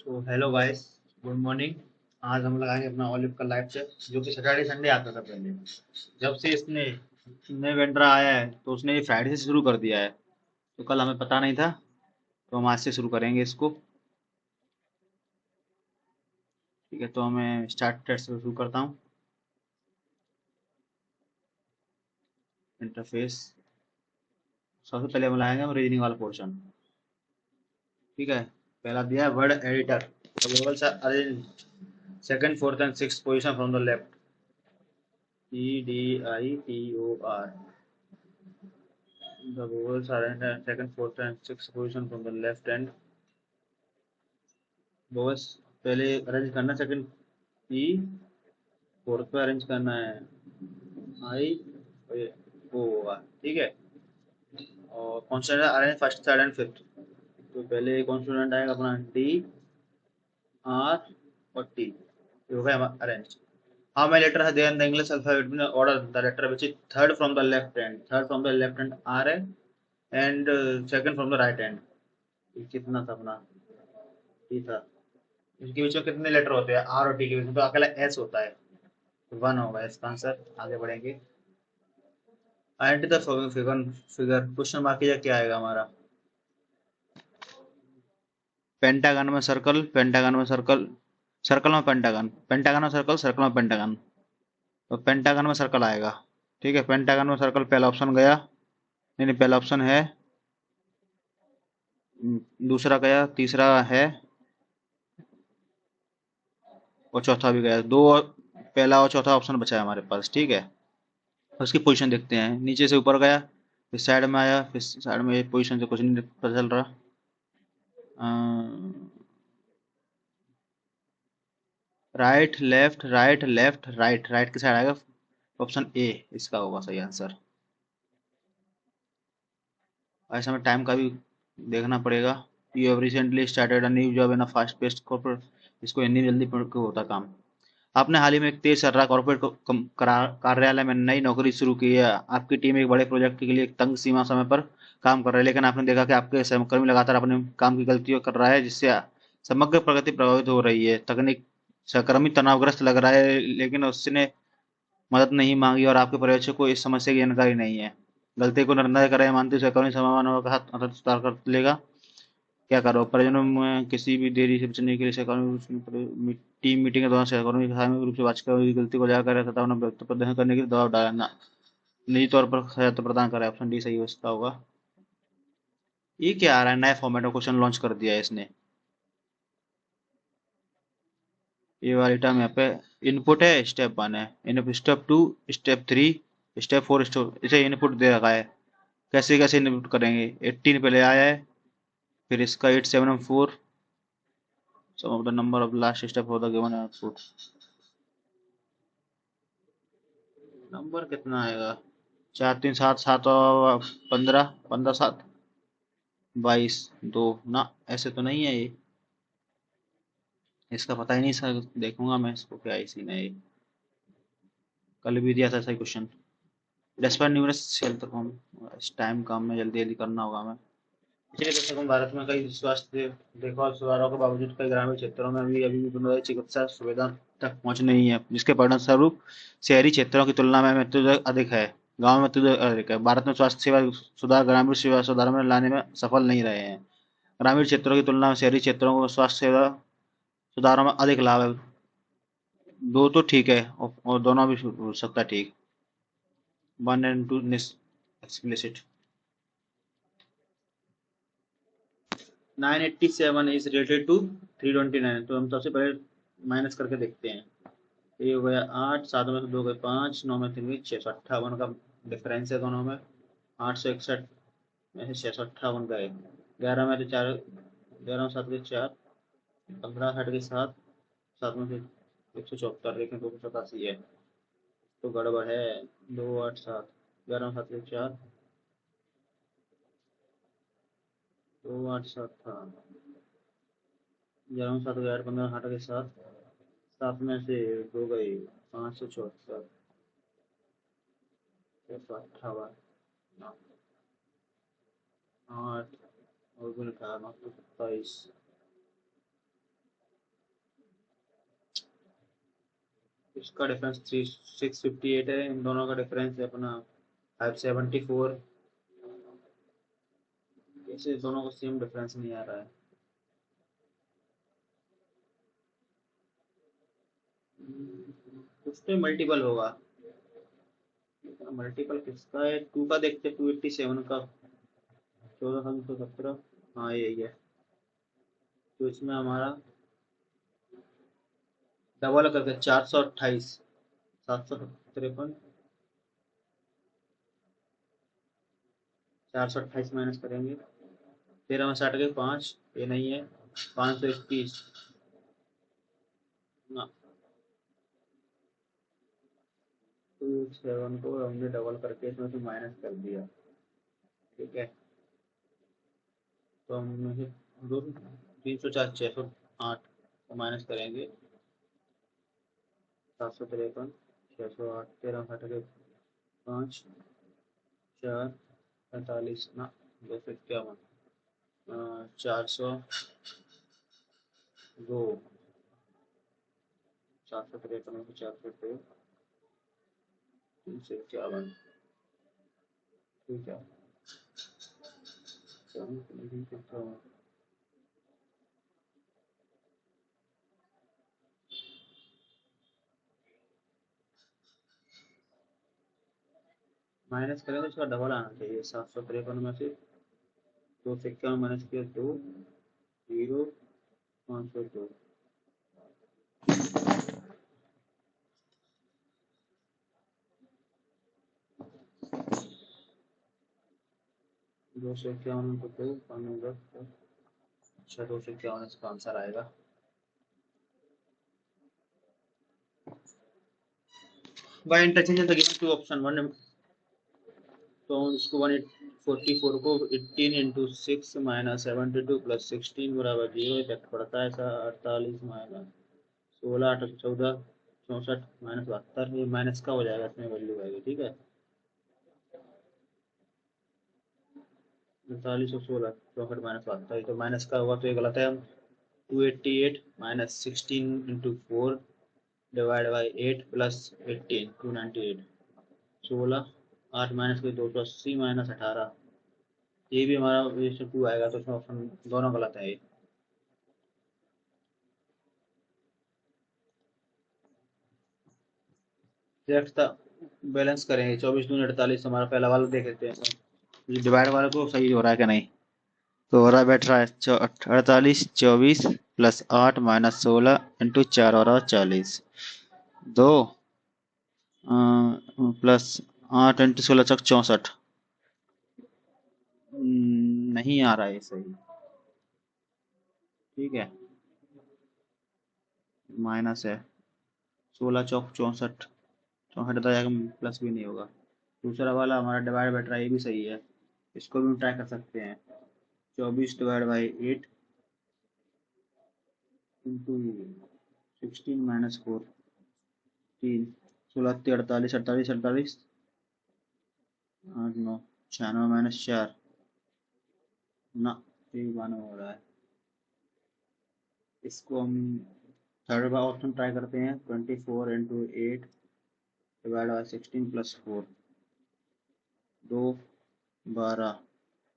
So hello guys, good morning. आज हम लगाएंगे अपना ऑलिव का लाइव चेक, जो कि सैटरडे संडे आता था पहले। जब से इसने नए वेंडर आया है तो उसने ये फ्राइडे से शुरू कर दिया है। तो कल हमें पता नहीं था, तो हम आज से शुरू करेंगे इसको। ठीक है, तो मैं स्टार्ट टेस्ट से शुरू करता हूँ। इंटरफेस सबसे पहले हम लगाएंगे रीजनिंग वाला पोर्शन। ठीक है, पहला दिया है word editor. Arrange second fourth and six position from the left. EDITOR। The vowels are in second, fourth, and sixth position from the left hand. vowels पहले अरेंज करना, सेकंड ई, फोर्थ पे arrange करना है आई ओ आर। ठीक है, और consonant arrange first, third and fifth. तो पहले कॉन्सोनेंट आएगा अपना डी, आर और टी। ये हो गया arrange. How many letters are there in the English alphabet in order? The letter which is third from the left hand. Third from the left hand R है, and second from the right hand। ये कितना था अपना? T था। इनके बीच में कितने letter होते हैं? आर और टी के बीच में तो अकेला एस होता है। वन होगा इसका आंसर। आगे बढ़ेंगे। Identify the figure. Figure question mark किया, क्या आएगा हमारा? पेंटागन में सर्कल, पेंटागन में सर्कल, सर्कल में पेंटागन, पेंटागन में सर्कल, सर्कल में पेंटागन। तो पेंटागन में सर्कल आएगा। ठीक है, पेंटागन में सर्कल पहला ऑप्शन गया। नहीं नहीं, पहला ऑप्शन है। दूसरा गया, तीसरा है, और चौथा भी गया। दो पहला और चौथा ऑप्शन बचा है हमारे पास। ठीक है, उसकी पोजीशन देखते हैं। नीचे से ऊपर गया, फिर साइड में आया, फिर साइड में पोजीशन से कुछ नहीं पता चल रहा। Right left, right left, right, right की साइड आएगा। ऑप्शन ए इसका होगा सही आंसर। ऐसा में टाइम का भी देखना पड़ेगा। You have recently started a new job in a fast paced corporate. इसको हिंदी में जल्दी पढ़ के होता काम। आपने हाल ही में एक तेज चल रहा कॉर्पोरेट कार्यालय में नई नौकरी शुरू की है। आपकी टीम एक बड़े प्रोजेक्ट के लिए एक तंग सीमा समय पर काम कर रही है, लेकिन आपने देखा कि आपके सहकर्मी लगातार अपने काम की गलतियों कर रहा है, जिससे समग्र प्रगति प्रभावित हो रही है। तकनीक सहकर्मी तनावग्रस्त लग रहा है, लेकिन उसने मदद नहीं मांगी और आपके पर्यवेक्षक को इस समस्या की जानकारी नहीं है। गलती को नजरअंदाज करें मानते हुए सहकर्मी समाधान का हाथ अथक सुधार कर लेगा। क्या करो? परिजनों में किसी भी देरी से बचने के लिए सहकर्मी टीम मीटिंग के दौरान सहकर्मी के सामूहिक रूप से बातचीत कर उनकी गलती को उजागर करें तथा उन्हें प्रदर्शन करने के लिए दबाव डालना, निजी तौर पर सहायता प्रदान करें। ऑप्शन डी सही उसका होगा। ये क्या आ रहा है? नया फॉर्मेट में क्वेश्चन लॉन्च कर दिया है इसने। ये वाली टर्म यहाँ पे इनपुट है, स्टेप वन है, input step two, step three, step four, step इसे इनपुट दे रखा है। कैसे कैसे इनपुट करेंगे? 18 पहले आया है, फिर इसका 8, 7 और 4। Sum of the number of last step for the given output. Number कितना आएगा? 4, 3, 7, 7 और 15, 15, 7, 22, 2 ना। ऐसे तो नहीं है ये। इसका पता ही नहीं सर, देखूंगा मैं इसको क्या इसी ने ये कल भी दिया था सही क्वेश्चन। डेस्पाइट न्यूमरस सेल तक हम इस टाइम काम में जल्दी जल्दी करना होगा हमें। पिछले दशकों में भारत में कई स्वास्थ्य देखभाल सुधारों के बावजूद कई ग्रामीण क्षेत्रों में अभी अभी भी बुनियादी चिकित्सा सुविधा तक पहुंच नहीं है, जिसके परिणामस्वरूप शहरी क्षेत्रों की तुलना में मृत्यु दर अधिक है। गांव में मृत्यु दर अधिक है। भारत में स्वास्थ्य सेवा सुधार ग्रामीण सेवा सुधार में लाने में सफल नहीं रहे हैं। ग्रामीण क्षेत्रों की तुलना में शहरी क्षेत्रों को स्वास्थ्य सेवा सुधारों में अधिक लाभ है। दो तो ठीक है, और दोनों भी हो सकता है ठीक। 1 and 2 explicit। 987 is related to 329। तो हम सबसे पहले माइनस करके देखते हैं। ये हो गया 8, 7 में से 2 गए 5, 9 में 3 गई 658 का डिफरेंस है दोनों में। 861 में से 658 गए। 11 में से 4, 11 में 7 गए 4, 15 हट गए 7, 7 में से 174, लेकिन 287 है। तो गड़बड़ है। 2, 8, 7, 11 में 7 गए 4, 2, 8, 7 था। 11 में 7 गए 8, 15 हट गए 7, 7 में से 2 गए 574, 658, 8 और 9, 27। इसका डिफरेंस 658 है, इन दोनों का डिफरेंस है अपना 574। कैसे दोनों को सेम डिफरेंस नहीं आ रहा है? कुछ तो मल्टीपल होगा। मल्टीपल किसका है? 2 का देखते, 287 का 1417। हाँ यही है। तो इसमें हमारा डबल करके 428, 753, 428 माइनस करेंगे, 13 में 60 के 5, ये नहीं है, 521 ना। 287 को हमने डबल करके इसमें से माइनस कर दिया, ठीक है। तो हम दो 304, 608 को माइनस करेंगे, 753, 608, 13 घट के 5, 4, 45 ना, 251, 402, 753 में 402, 351, ठीक है। माइनस करें तो इसका डबल आना चाहिए, 753 में से 251 माइनस किया 2, 0, 502, 251 को 2, 510, अच्छा 251 इसका आंसर आएगा। By interchange the given two option one, तो इसको 144 को 18 इंटू 6 माइनस 72 प्लस 16 बराबर 0 इफेक्ट पड़ता है ऐसा, 48 माइनस 16, 8, 14, 64 माइनस 72, ये माइनस का हो जाएगा, इसमें वैल्यू आएगी, ठीक है। 48 और 16, 64 माइनस 72, तो माइनस का होगा तो ये गलत है। हम 288 minus 16 into 4 divide by 8 plus 18, 298, 16, 8 minus के 280 माइनस 18, ये भी हमारा ये से 2 आएगा, तो इसमें ऑप्शन दोनों गलत है ये। नेक्स्ट बैलेंस करेंगे, 24 दूनी 48, हमारा पहला वाला देख लेते हैं डिवाइड वाला को सही हो रहा है कि नहीं। तो हो रहा बैठ रहा है 48, 24 प्लस 8 माइनस 16 इंटू 4 हो रहा है 40, 2 प्लस 8 इंटू 16 तक 64, नहीं आ रहा है सही, ठीक है। माइनस है, 16 चौक 64, 64 तो जाएगा, प्लस भी नहीं होगा। दूसरा वाला हमारा डिवाइड बैठ रहा है, ये भी सही है, इसको भी हम ट्राई कर सकते हैं। 24 divide by 8 into 16 minus 4, 3, 16, 48, 48, 48, 8, 9, 96 minus 4 ना, ये 92 हो रहा है। इसको हम थर्ड बार ऑप्शन ट्राई करते हैं, 24 into 8 divide by 16 plus 4, 2, 12,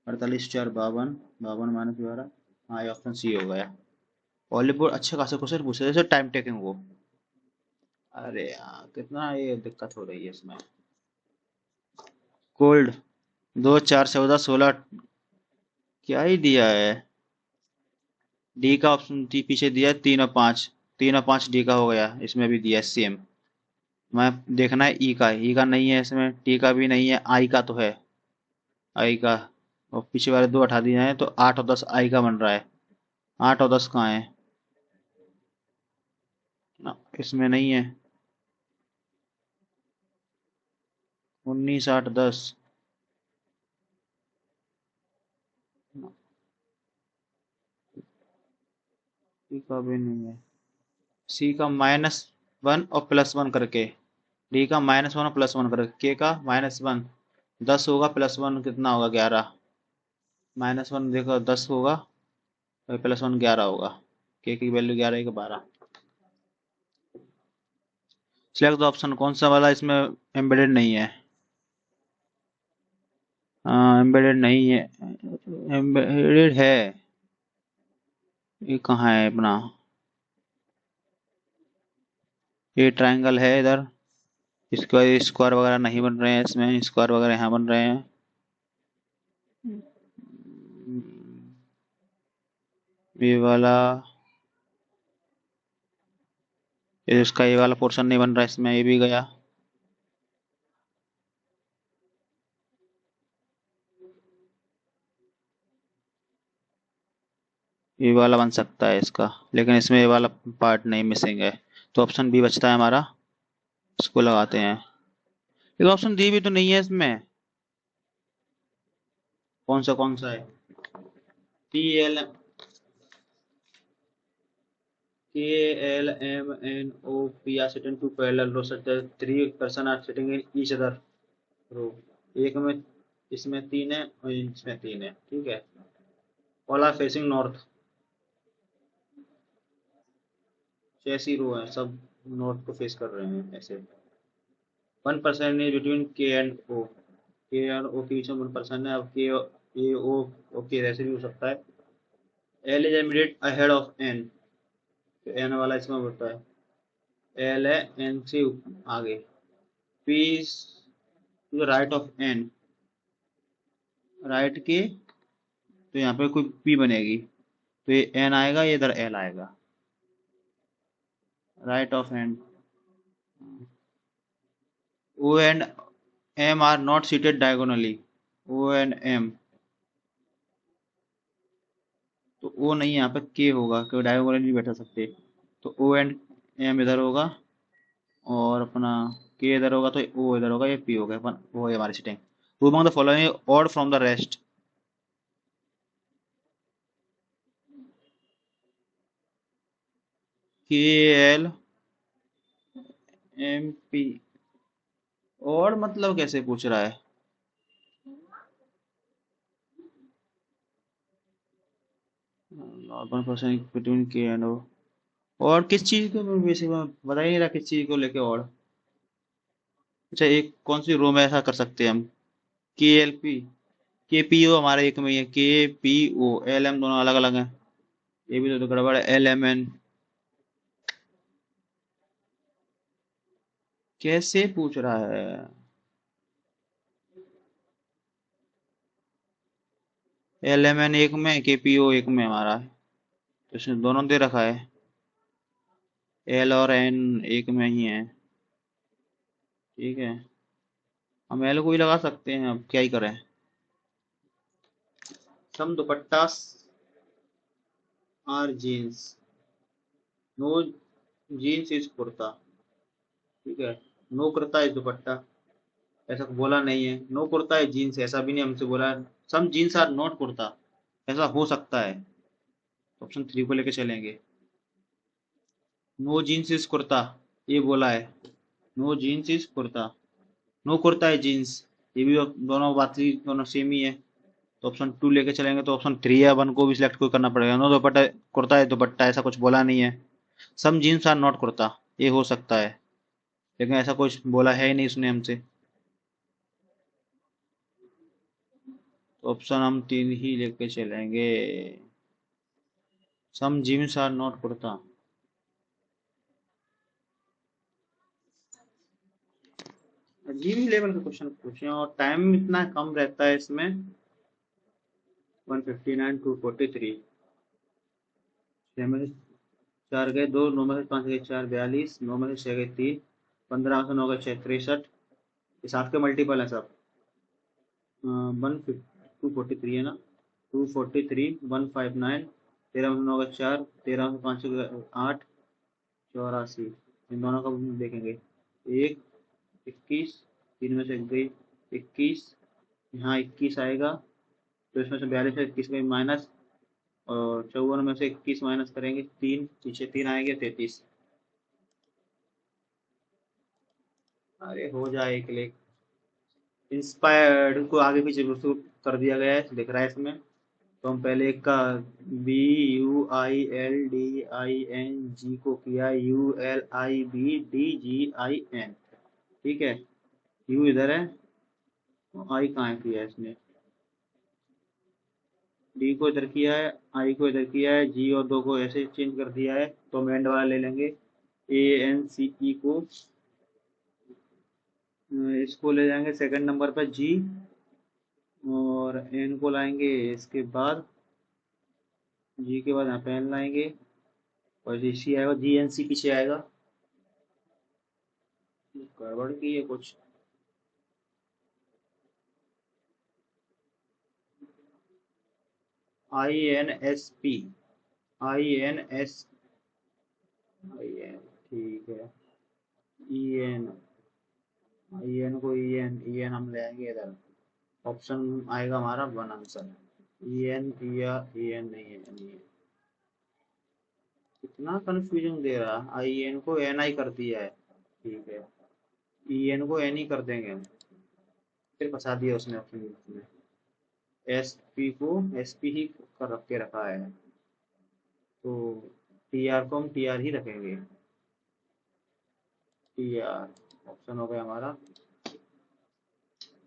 48, 4, 52, 52 minus 12, हाँ ये ऑप्शन सी हो गया। बॉलीवुड अच्छे खासे क्वेश्चन पूछे जैसे टाइम टेकिंग हो। अरे यार कितना ये दिक्कत हो रही है इसमें। कोल्ड 2, 4, 14, 16, क्या ही दिया है। डी का ऑप्शन डी पीछे दिया है 3 और 5, 3 और 5 डी का हो गया, इसमें भी दिया है सेम। मैं देखना है ई का नहीं है इसमें, टी का भी नहीं है, आई का तो है, आई का। और पीछे वाले दो हटा दिए हैं तो 8 और 10 आई का बन रहा है। 8 और 10 कहाँ है ना, इसमें नहीं है। 19, 8, 10 सी का भी नहीं है। सी का -1 और +1 करके, डी का -1 और +1 करके, के का -1, 10 होगा, +1 कितना होगा 11, -1 देखो 10 होगा, +1 11 होगा, के की वैल्यू 11 है कि 12। सिलेक्ट द ऑप्शन, कौन सा वाला इसमें एम्बेडेड नहीं है? एम्बेडेड नहीं है, एम्बेडेड है। ये कहाँ है अपना? ये ट्रायंगल है इधर। स्क्वायर स्क्वायर वगैरह नहीं बन रहे हैं इसमें, स्क्वायर वगैरह यहाँ बन रहे हैं। ये वाला, ये इसका ये वाला पोर्शन नहीं बन रहा इसमें, ये भी गया। ये वाला बन सकता है इसका, लेकिन इसमें ये वाला पार्ट नहीं, मिसिंग है। तो ऑप्शन बी बचता है हमारा, इसको लगाते हैं। लेकिन ऑप्शन डी भी तो नहीं है इसमें। कौन सा है? T L K L M N O P R sitting two parallel row, such that three person are sitting in each other row. एक में, इसमें तीन है और इसमें तीन है, ठीक है। ऑल आर फेसिंग नॉर्थ, जैसी रो है सब नॉर्थ को फेस कर रहे हैं ऐसे। One person is between K and ओ, के एंड ओ के बीच में वन पर्सन है। अब के ए ओ ओके ऐसे भी हो सकता है। L is immediate ahead of N, तो एन वाला इसमें होता है। एल है एन से आगे। P is to the right of N, right के, तो यहाँ पे कोई पी बनेगी, तो ये एन आएगा, ये इधर एल आएगा, right of N. O and M are not seated diagonally, O and M, तो ओ नहीं, यहाँ पे के होगा, क्योंकि डायगोनली नहीं बैठा सकते। तो ओ एंड एम इधर होगा, और अपना के इधर होगा, तो ओ इधर होगा, ये पी होगा, अपन वो है हमारी seating. Who among the following odd from the rest? K L M P, और मतलब कैसे पूछ रहा है? Normal person between K and O, और किस चीज को बेसिक में बता ही नहीं रहा, किस चीज को लेके और। अच्छा, एक कौन सी रो में ऐसा कर सकते हैं हम? के एल पी, के पी ओ हमारे एक में ही है, के पी ओ एल एम दोनों अलग अलग हैं। ये भी तो गड़बड़ है, एल एम एन, कैसे पूछ रहा है? एल एम एन एक में, के पी ओ एक में हमारा है, तो इसने दोनों दे रखा है। एल और एन एक में ही है, ठीक है। हम एल को ही लगा सकते हैं, अब क्या ही करें। Some dupattas are jeans, no jeans is kurta, ठीक है। नो कुर्ता इज दुपट्टा, ऐसा बोला नहीं है। नो कुर्ता इज जीन्स, ऐसा भी नहीं हमसे बोला है। Some jeans are not kurta, ऐसा हो सकता है। ऑप्शन थ्री को लेके चलेंगे। नो जीन्स इज कुर्ता, ये बोला है। No jeans is kurta, no kurta है जीन्स, ये भी दोनों बात ही दोनों सेम ही है। तो ऑप्शन टू लेके चलेंगे, तो ऑप्शन थ्री या वन को भी सिलेक्ट कोई करना पड़ेगा। नो दुपट्टा कुर्ता है दुपट्टा, ऐसा कुछ बोला नहीं है। Some jeans are not kurta, ये हो सकता है, लेकिन ऐसा कुछ बोला है ही नहीं उसने हमसे। तो ऑप्शन हम तीन ही लेके चलेंगे। Some jeans are not kurta. अजीब ही लेवल का क्वेश्चन पूछे, और टाइम इतना कम रहता है इसमें। 159 243, छह में से चार गए दो, नौ में से पाँच गए चार, 42, नौ में से छह गए तीन, 15 में से नौ गए छह, 63। ये सात के मल्टीपल है सब। 243 है ना, 243, 159, 13 में से नौ गए चार, 13 में से पाँच गए आठ, 84। इन दोनों का हम देखेंगे। एक, 21, तीन में से एक गई 21, यहाँ 21 आएगा, तो इसमें से 42 है, 21 में माइनस, और 54 में से 21 माइनस करेंगे, तीन पीछे तीन आएंगे, 33। अरे हो जाए एक लेख। इंस्पायर्ड को आगे पीछे उसको कर दिया गया है, दिख रहा है इसमें। तो हम पहले एक का BUILDING को किया ULIBDGIN, ठीक है। यू इधर है, आई कहाँ किया है इसने, डी को इधर किया है, आई को इधर किया है, जी और दो को ऐसे चेंज कर दिया है। तो हम एंड वाला ले लेंगे, ANCE को, इसको ले जाएंगे सेकंड नंबर पर जी, और एन को लाएंगे इसके बाद, जी के बाद यहाँ पे एन लाएंगे, और जी सी आएगा, GNC पीछे आएगा। गड़बड़ की है कुछ, INSP, INS, IN, ठीक है। EN, IN को EN हम ले आएंगे इधर, ऑप्शन आएगा हमारा वन आंसर। EN या EN नहीं है, कितना कंफ्यूजन दे रहा, IN को NI कर दिया है, ठीक है। EN को NE कर देंगे, फिर फंसा दिया उसने ऑप्शन में। SP को SP ही कर रख के रखा है, तो TR को हम TR ही रखेंगे। TR ऑप्शन हो गया हमारा।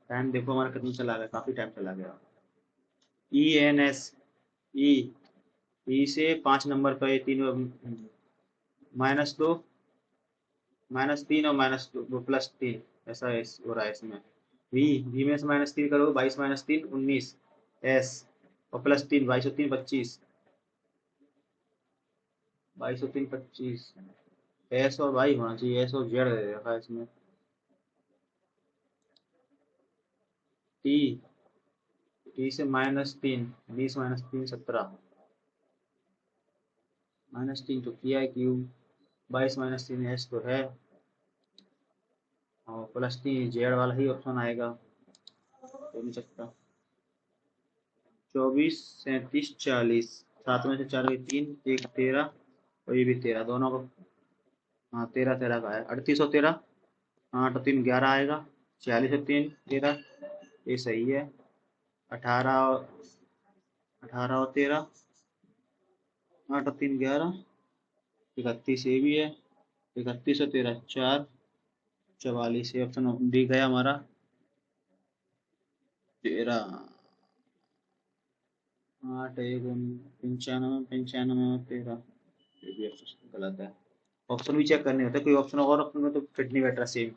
टाइम देखो हमारा कितना चला गया, काफी टाइम चला गया। ENS, ई से 5 नंबर पर ये तीनों, -2, -3 और -2 +3, ऐसा हो रहा है इसमें। वी में से -3 करो, 22 -3 19, एस और +3, 22 और 3 25, 22 और 3 25, एस और वाई होना चाहिए, एस और जेड दे रखा है इसमें। टी, टी से -3, 20 -3 17, -3 तो किया है क्यू, 22 -3 एस तो है, और +3 जेड वाला ही ऑप्शन आएगा, हो नहीं सकता। 24 37 40, 7 में से 4 गई 3, 1 13, और ये भी 13, दोनों को, हाँ 13 13 का है, 38 और 13, 8 और 3 11 आएगा, 46 और 3 13, ये सही है। 18 और 13, 8 और 3 11, 31 ये भी है, 31 और 13 4, 44, ये ऑप्शन डी गया हमारा। 13, 8 1 95 95 और 13, ये भी ऑप्शन गलत है। ऑप्शन भी चेक करने होते हैं, कोई ऑप्शन और ऑप्शन में तो फिट नहीं बैठ रहा सेम।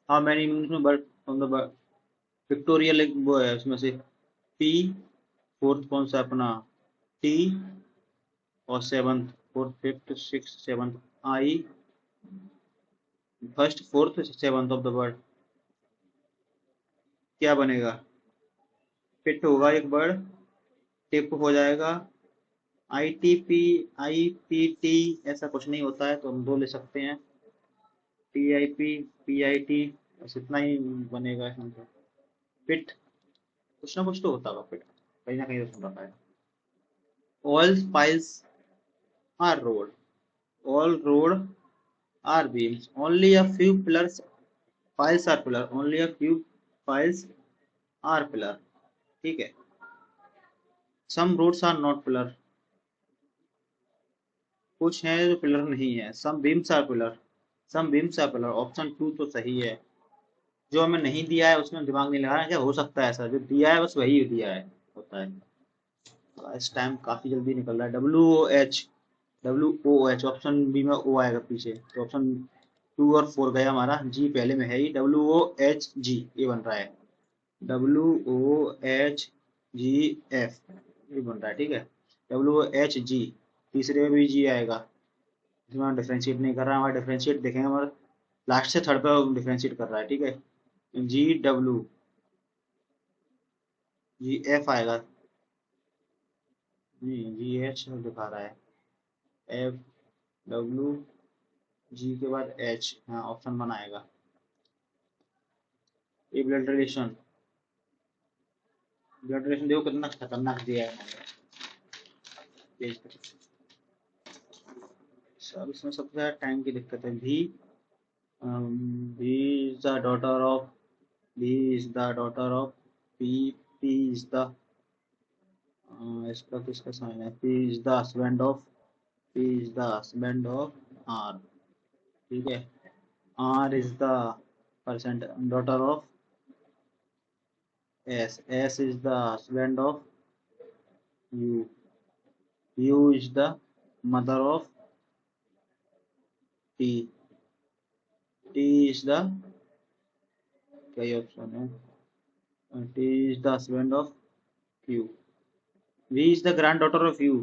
हाँ मैंने इसमें बट विक्टोरियल एक वो है उसमें से, पी, फोर्थ कौन सा अपना, टी, और seventh, fourth fifth six seventh, I, first fourth seventh of the word, क्या बनेगा, फिट होगा एक वर्ड, टिप हो जाएगा, ITP, IPT, ऐसा कुछ नहीं होता है, तो हम दो ले सकते हैं, TIP, PIT, बस इतना ही बनेगा इसमें से। फिट, कुछ ना कुछ तो होता होगा फिट, कहीं ना कहीं तो सुन रखा है। All files are road, all road are beams, only a few pillars, files are pillar, only a few files are pillar, ठीक है। some roads are not pillar, कुछ हैं जो पिलर नहीं है। some beams are pillar, some beams are pillar, option 2 तो सही है। जो हमें नहीं दिया है उसमें दिमाग नहीं लगाना, क्या हो सकता है ऐसा, जो दिया है बस वही दिया है, होता है। इस टाइम काफी जल्दी निकल रहा है। WOH ऑप्शन बी में ओ आएगा पीछे, तो ऑप्शन 2 और 4 गया हमारा, जी पहले में है ही, WOHG ये बन रहा है, WOHGF ये बन रहा है, ठीक है। WOHG, तीसरे में भी जी आएगा, इसमें डिफ्रेंशिएट नहीं कर रहा है, हमारा डिफ्रेंशिएट देखेंगे हमारा लास्ट से थर्ड पे डिफ्रेंशिएट कर रहा है, ठीक है। GF आएगा, नहीं GH दिखा रहा है, FWG के बाद H, हाँ ऑप्शन बनाएगा। ये ब्लड रिलेशन, ब्लड रिलेशन देखो कितना खतरनाक दिया है सब, इसमें सबसे ज्यादा टाइम की दिक्कत है। B is the daughter of, B is the daughter of, P, P is the इसका किसका साइन है? P is the husband of, P is the husband of R, ठीक है। R is the percent daughter of S, S is the husband of U, U is the mother of T, T is the, क्या ये option है? T is the husband of Q, V is the granddaughter of U,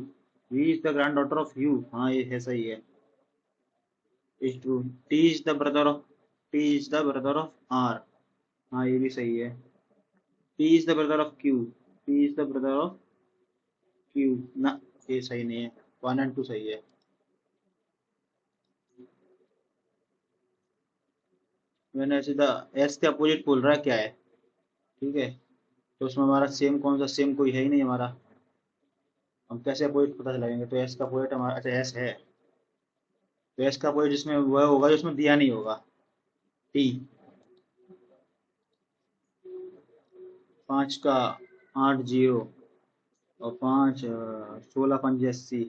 V is the granddaughter of U, हाँ ये है, सही है, is true. T is the brother of, T is the brother of R, हाँ ये भी सही है। T is the brother of Q, T is the brother of Q, ना ये सही नहीं है, 1 और 2 सही है। मैंने सीधा एस के अपोजिट बोल रहा है क्या है, ठीक है। तो उसमें हमारा सेम कौन सा, सेम कोई है ही नहीं हमारा, हम कैसे अपोजिट पता लगाएंगे? तो एस का अपोजिट हमारा, अच्छा एस है, तो एस का अपोजिट जिसमें वह होगा जिसमें दिया नहीं होगा, टी। 5 का 8 जीरो, और 5 16 5 80,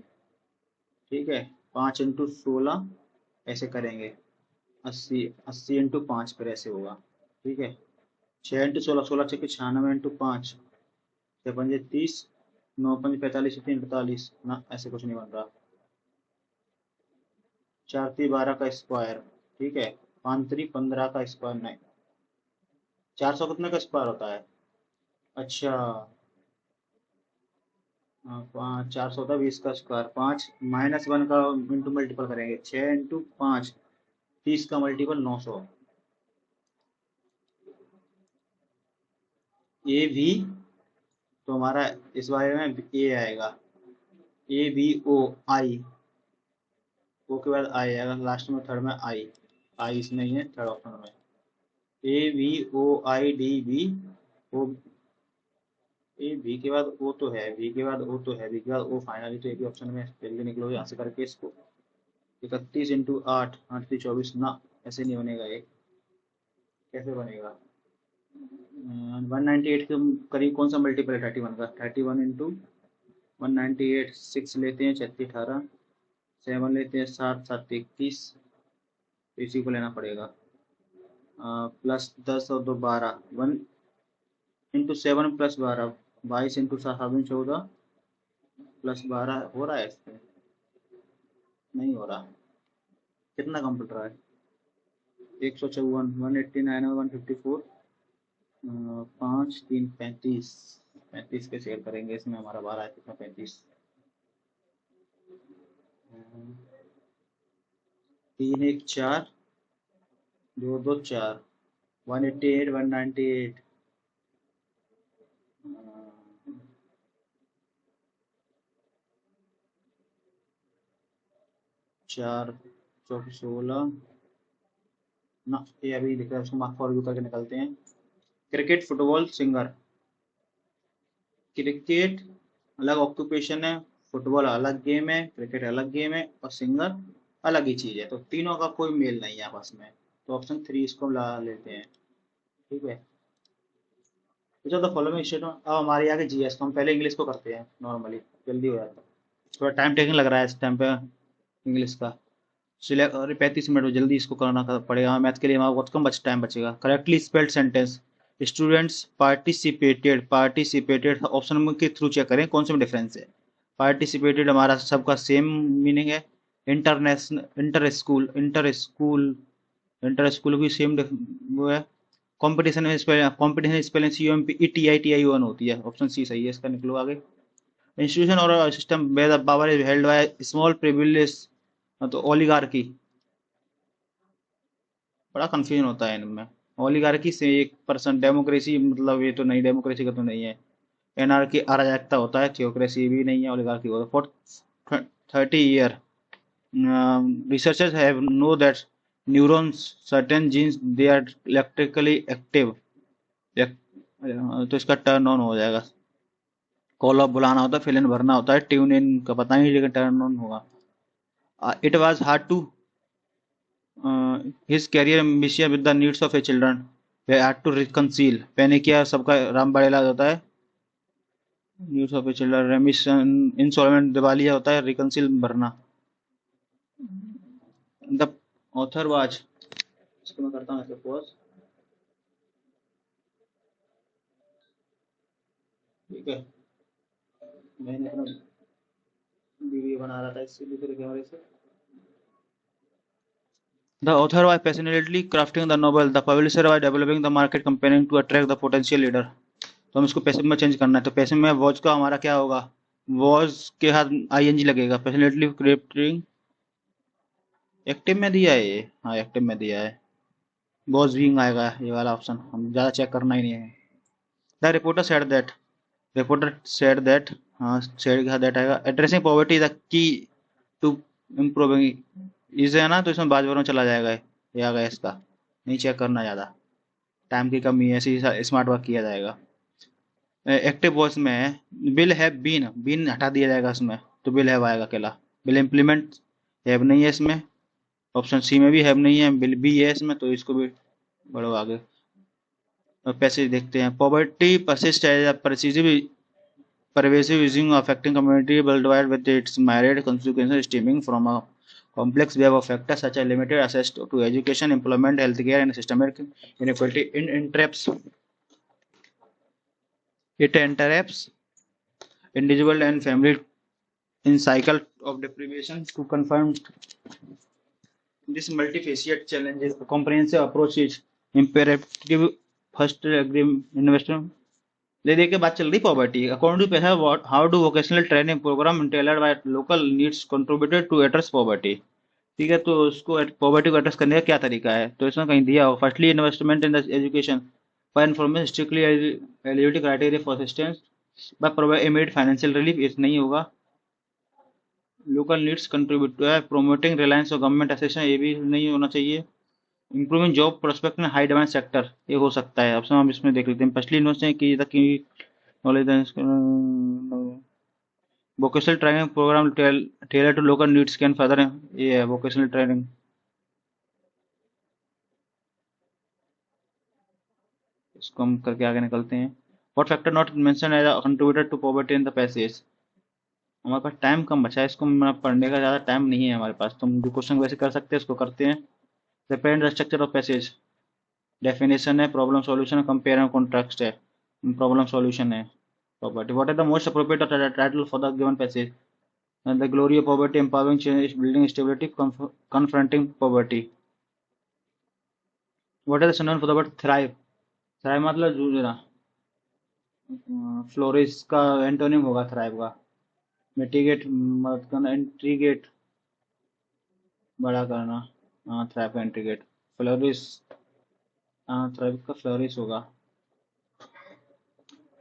ठीक है। 5 × 16 ऐसे करेंगे, 80, 80 × 5 पर ऐसे होगा, ठीक है। 6 × 16, 16×6 96, × 5 6 × 5 30, 9 × 5 45, 3 48, ना ऐसे कुछ नहीं बन रहा। 4×3 12 का स्क्वायर, ठीक है। 5×3 15 का स्क्वायर, नहीं। 400 कितने का स्क्वायर होता है? अच्छा, हाँ, 400 होता है 20 का स्क्वायर, 5 -1 का इंटू मल्टीपल करेंगे, 6 × 5 30 का मल्टीपल 900, ए भी, तो हमारा इस बारे में ए आएगा, A B O आई, ओ के बाद आई आएगा लास्ट में, थर्ड में आई, आई इसमें ही है थर्ड ऑप्शन में। A B O I D B, ओ, ए भी के बाद ओ तो है, बी के बाद ओ तो है, बी के बाद ओ फाइनली, तो एक ही ऑप्शन में जल्दी निकलो यहाँ से करके इसको। 31 × 8, 8×3 24, ना ऐसे नहीं बनेगा ये, कैसे बनेगा? 198 के करीब कौन सा मल्टीपल है 31 का? 31 × 198, 6 लेते हैं 36 18, 7 लेते हैं 7 7 21, तो इसी को लेना पड़ेगा। +10 और 2 12, 1 × 7 +12, 22 × 7 14, +12 हो रहा है इसमें? नहीं हो रहा, कितना कंप्यूटर है? 154, 189 और 154, 5 3 35, 35 के शेयर करेंगे इसमें, हमारा 12 है, कितना 35, 3 1 4, 2 2 4, 188 198, 4 4 16, ना ये अभी दिख रहा है, उसको मार्क फॉर करके निकलते हैं। क्रिकेट फुटबॉल सिंगर, क्रिकेट अलग ऑक्यूपेशन है, फुटबॉल अलग गेम है, क्रिकेट अलग गेम है, और सिंगर अलग ही चीज है, तो तीनों का कोई मेल नहीं है आपस में, तो ऑप्शन 3 इसको हम लगा लेते हैं, ठीक है। तो द फॉलोइंग स्टेटमेंट, अब हमारी आगे जीएस, तो हम पहले इंग्लिश को करते हैं नॉर्मली, जल्दी हो जाता है, थोड़ा टाइम टेकिंग लग रहा है इस टाइम पे इंग्लिश का, सिलेक्ट, और 35 मिनट में जल्दी इसको करना पड़ेगा, मैथ के लिए हमारा बहुत कम टाइम बचेगा। Correctly spelled sentence, students participated, participated option के थ्रू चेक करें कौन से में डिफरेंस है। पार्टिसिपेटेड हमारा सबका सेम मीनिंग है, इंटरनेशनल, इंटर स्कूल की सेम वो है। कंपटीशन में कंपटीशन स्पेलिंग COMP ETITION होती है, ऑप्शन सी सही है, इसका निकलो आगे। इंस्टीट्यूशन और system where the power is held by small privilege, तो ओलिगार्की, बड़ा कंफ्यूजन होता है इनमें। ओलिगार्की से 1%, डेमोक्रेसी मतलब ये तो नहीं, डेमोक्रेसी का तो नहीं है। एनार्की अराजकता होता है, थियोक्रेसी भी नहीं है, ओलिगार्की होता है। For 30 year researchers have know that neurons certain genes they are electrically active, तो इसका टर्न ऑन हो जाएगा। कॉल ऑफ बुलाना होता है, फिल इन भरना होता है, ट्यून इन का पता नहीं, लेकिन टर्न ऑन होगा। It was hard to his career ambition with the needs of a children, they had to reconcile, मैंने किया सबका राम बड़ेला होता है, न्यूज ऑफ चिल्ड्रन रेमिशन, इंसॉल्वेंट दिवालिया होता है, रिकंसिल भरना। द ऑथर वाज, इसको मैं करता हूँ ऐसे पॉज। ठीक है, मैंने अपना वीडियो बना रहा था इससे दूसरे कैमरे से। The author was passionately crafting the novel. The publisher was developing the market campaign to attract the potential reader. तो हम इसको पैसिव में चेंज करना है, तो पैसिव में वॉच का हमारा क्या होगा, वॉच के साथ आईएनजी लगेगा। पैशनेटली क्रिएटिंग, एक्टिव में दिया है ये, हाँ एक्टिव में दिया है, वॉच बीइंग आएगा ये वाला ऑप्शन, हम ज़्यादा चेक करना ही नहीं है। The reporter said that, reporter said that, हाँ सेड के साथ दैट आएगा। Addressing poverty is the key to improving, इसे है ना, तो इसमें बाजू में चला जाएगा, ये आ गया इसका, नहीं चेक करना ज़्यादा, टाइम की कमी है, ऐसे स्मार्ट वर्क किया जाएगा। एक्टिव वॉइस में विल हैव बीन, बीन हटा दिया जाएगा इसमें, तो विल हैव आएगा अकेला। विल इम्प्लीमेंट, हैव नहीं है इसमें, ऑप्शन सी में भी हैव नहीं है, विल बी है इसमें, तो इसको भी बढ़ो आगे। पैसे देखते हैं। Poverty persist as pervasive using affecting community worldwide with its myriad consequences stemming from a complex web of factors such as limited access to education, employment, healthcare, and systemic inequality. It entraps individual and family in cycle of deprivation. To confront this multifaceted challenges, a comprehensive approach is imperative. First, investment ले दे के बात चल रही poverty. According to passage, how do vocational training program tailored by local needs contributed to address poverty. ठीक है, तो उसको poverty को एड्रेस करने का क्या तरीका है, तो इसमें कहीं दिया हो। Firstly investment in the education for information strictly eligibility criteria for assistance by provide immediate financial relief, इस नहीं होगा। Local needs contribute promoting reliance और गवर्नमेंट असिस्टेंस, ये भी नहीं होना चाहिए। Improving job prospect in high demand sector, ये हो सकता है। अब हम इसमें देख लेते हैं। फर्स्टली इन्वेस्टमेंट की knowledge, vocational training program tailored to local needs can further, ये है vocational training। इसको हम करके आगे निकलते हैं। What factor not mentioned as a contributor to poverty in the passage। हमारे पास टाइम कम बचा है, इसको पढ़ने का ज़्यादा टाइम नहीं है हमारे पास, तो हम जो क्वेश्चन वैसे कर सकते हैं उसको करते हैं। Represent the structure of passage, definition है, प्रॉब्लम सॉल्यूशन है, कंपेयर एंड कॉन्ट्रास्ट है। प्रॉब्लम सॉल्यूशन है property. What is the most appropriate title for the given passage, and the glory of poverty, empowering change, building stability, confronting poverty। What is the synonym for the word thrive? Thrive मतलब जूझना। Flourish का antonym होगा thrive का। Mitigate मदद करना, integrate बड़ा करना, हाँ थ्राइव का इंट्रीगेट। फ्लोरिश, हाँ थ्राइव का फ्लोरिश होगा।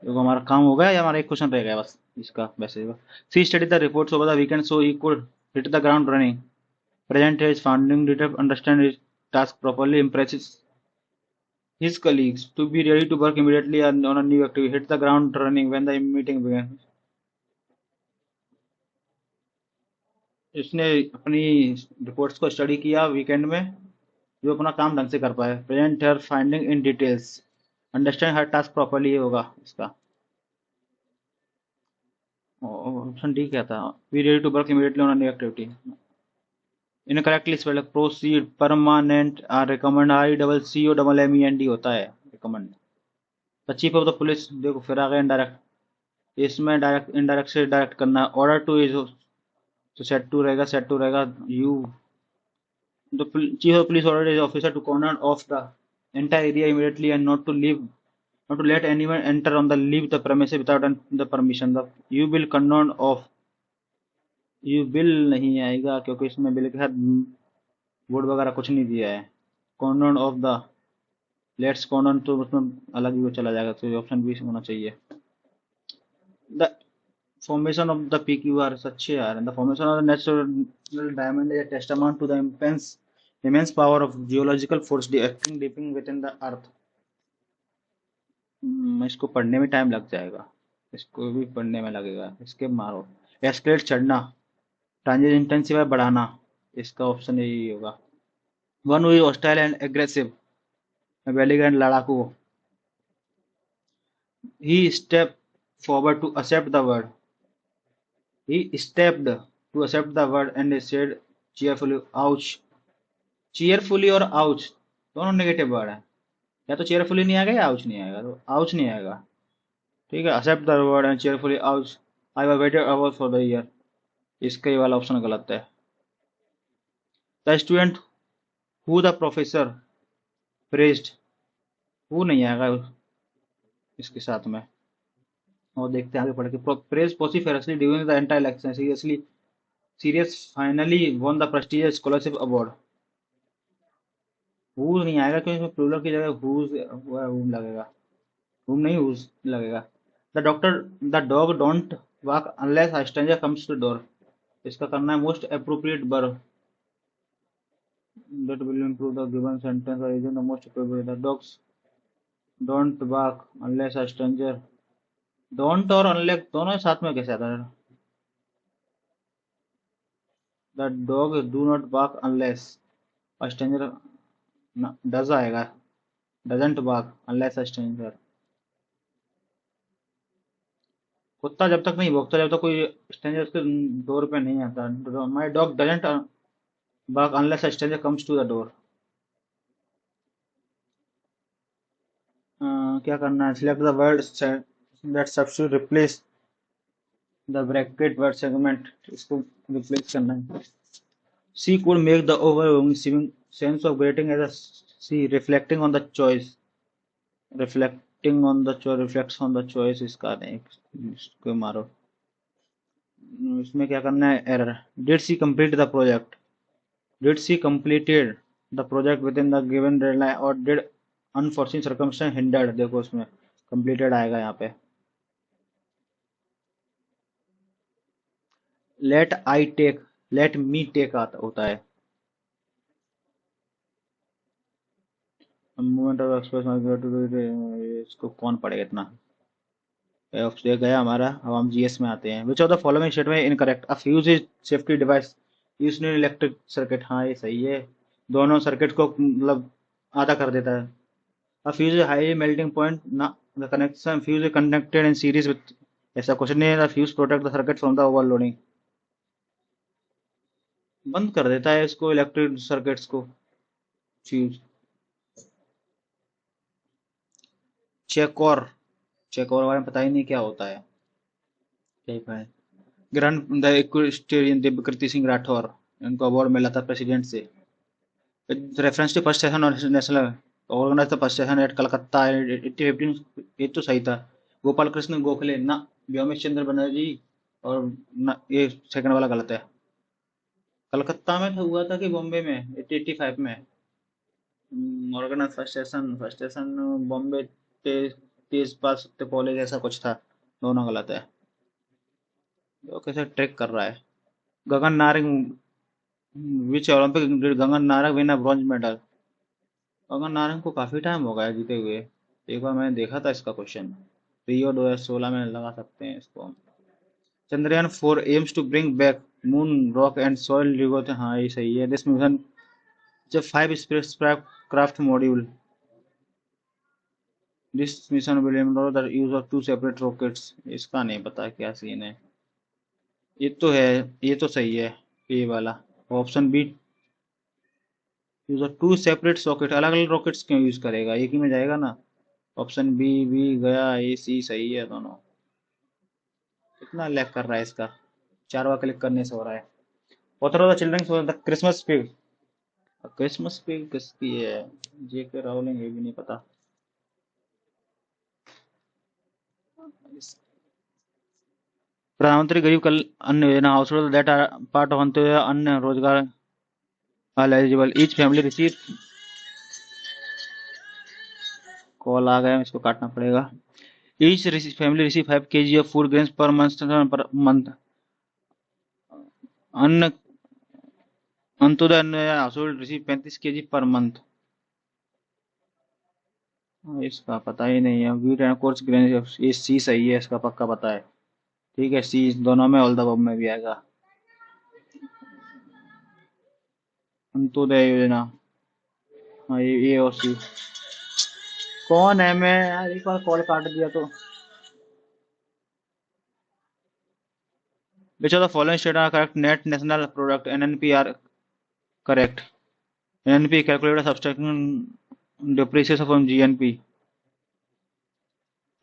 देखो हमारा काम हो गया या हमारा एक क्वेश्चन रह गया बस इसका वैसे। See study the reports over the weekend so he could hit the ground running, present his founding data, understand his task properly, impresses his colleagues to be ready to work immediately on a new activity, hit the ground running when the meeting began। इसने अपनी reports को study किया weekend में, जो अपना काम ढंग से कर पाए। Present her finding in details, understand her task properly, ये होगा इसका ऑप्शन डी। क्या था, be ready to work immediately on a new activity. Incorrectly spelled, proceed, permanent, recommend, I double C O double M E N D होता है recommend. The chief of the police, देखो फिर आ गया indirect, इसमें direct indirect से direct करना। Order to is, तो सेट टू रहेगा, सेट टू रहेगा U. The chief of police order is officer to corner of the entire area immediately and not to leave, not to let anyone enter on the leave the premises without the permission। the you will condone of, you will नहीं आएगा क्योंकि इसमें bill के साथ board वगैरह कुछ नहीं दिया है। condone of the, let's condone तो उसमें अलग ही वो चला जाएगा, तो ऑप्शन बी होना चाहिए। The formation of the PQR, अच्छे यार। the formation of the natural diamond is a testament to the immense power of geological force acting deep within the earth। इसको पढ़ने में टाइम लग जाएगा, इसको भी पढ़ने में लगेगा। इसके मारो, एस्केलेट चढ़ना, ट्रांजिट इंटेंसिफाई बढ़ाना, इसका ऑप्शन यही होगा। वन हुई हॉस्टाइल एंड एग्रेसिव, वेलिगेंट लड़ाकू। ही step forward to accept the word. He stepped to accept the word and he said cheerfully, ouch. cheerfully और ouch दोनों नेगेटिव वर्ड है, या तो cheerfully नहीं आएगा या ouch नहीं आएगा, तो ouch नहीं आएगा। ठीक है, accept the word and cheerfully ouch. I have waited hours for the year. इसका ये वाला ऑप्शन गलत है। The student who the professor praised, who नहीं आएगा इसके साथ में। और देखते हैं आगे पढ़ के। Praise vociferously during the entire lecture. Serious finally won the prestigious scholarship award. who नहीं आएगा क्योंकि इसमें प्लूरल की जगह whom लगेगा, whom नहीं whose लगेगा। the dog don't walk unless a stranger comes to the door. इसका करना है most appropriate verb that will improve the given sentence or isn't the most appropriate. The dogs don't bark unless a stranger, don't और unless दोनों साथ में कैसे आता है? The dog do not bark unless a stranger does आएगा, doesn't bark unless a stranger। कुत्ता जब तक नहीं भौंकता जब तक कोई स्ट्रेंजर उसके डोर पे नहीं आता। My dog doesn't bark unless a stranger comes to the door। क्या करना है? select the word that substitute replace the bracket word segment, इसको replace करना है। She could make the overwhelming sense of greeting as a she reflecting on the choice, reflects on the choice। इसका नहीं, इसको मारो। इसमें क्या करना है? Error. Did she complete the project? Did she completed the project within the given deadline or did unforeseen circumstance hindered? देखो उसमें completed आएगा यहाँ पे। let me take आता होता है। Moment of expression, इसको कौन पढ़ेगा इतना? ये गया हमारा। अब हम जीएस में आते हैं। Which of the following statement incorrect? A fuse is safety device used in electric circuit. हाँ ये सही है, दोनों सर्किट को मतलब आधा कर देता है। A fuse is high melting point ना, the connection fuse is connected in series with, ऐसा कुछ नहीं है। The fuse protect the circuit from the overloading, बंद कर देता है इसको इलेक्ट्रिक सर्किट्स को फ्यूज। चेक और बारे में पता ही नहीं क्या होता है। ठीक है, grand the equestrian Divyakriti Singh Rathore, इनको अवार्ड मिला था प्रेसिडेंट से। Reference to first session national organize the first session at Calcutta 1815, ये तो सही था। गोपाल कृष्ण गोखले ना, व्योमेश चंद्र बनर्जी और ना, ये सेकंड वाला गलत है। कलकत्ता में था, हुआ था कि बॉम्बे में 1885 में ऑर्गेनाइज फर्स्ट सेशन बॉम्बे तेज पाल सत्य कॉलेज ऐसा कुछ था। दोनों गलत है। वो कैसे ट्रैक कर रहा है? गगन नारंग विच Olympic Gagan Narang win bronze medal? Gagan Narang को काफी टाइम हो गया जीते हुए। एक बार मैंने देखा था इसका क्वेश्चन, रियो 2016 में लगा सकते हैं इसको। Chandrayaan 4 aims to bring back moon rock and soil river. हाँ ये सही है। दिस मिशन जब 5 spacecraft module, this mission will involve the use of 2 separate rockets. इसका नहीं पता क्या सीन है। ये तो है, ये तो सही है ये वाला option B. Use of 2 separate socket, अलग अलग रॉकेट्स क्यों यूज करेगा, एक ही में जाएगा ना। ऑप्शन बी भी गया, ए सी सही है दोनों। कितना लैग कर रहा है इसका, 4 बार क्लिक करने से हो रहा है। Author of the children the Christmas pig, Christmas pig किसकी है? जेके रावलिंग, ये भी नहीं पता। प्रधानमंत्री गरीब Kalyan Anna Yojana, household that are part of Antyodaya Anna Rozgar are eligible each family receive. Call आ गया, इसको काटना पड़ेगा। Each family receive 5 kg of food grains per month. Anna Antyodaya Anna household receive 35 kg per month. इसका पता ही नहीं है। वीट एंड कोर्स ग्रेन, ये सी सही है, इसका पक्का पता है। ठीक है, सी दोनों में ऑल द अबव में भी आएगा। अंत्योदय योजना, हाँ ये और सी। कौन है? मैं यार एक बार कॉल काट दिया तो Which of the following statements are correct? Net national product (NNP) are correct. NNP calculated subtracting depreciation from GNP.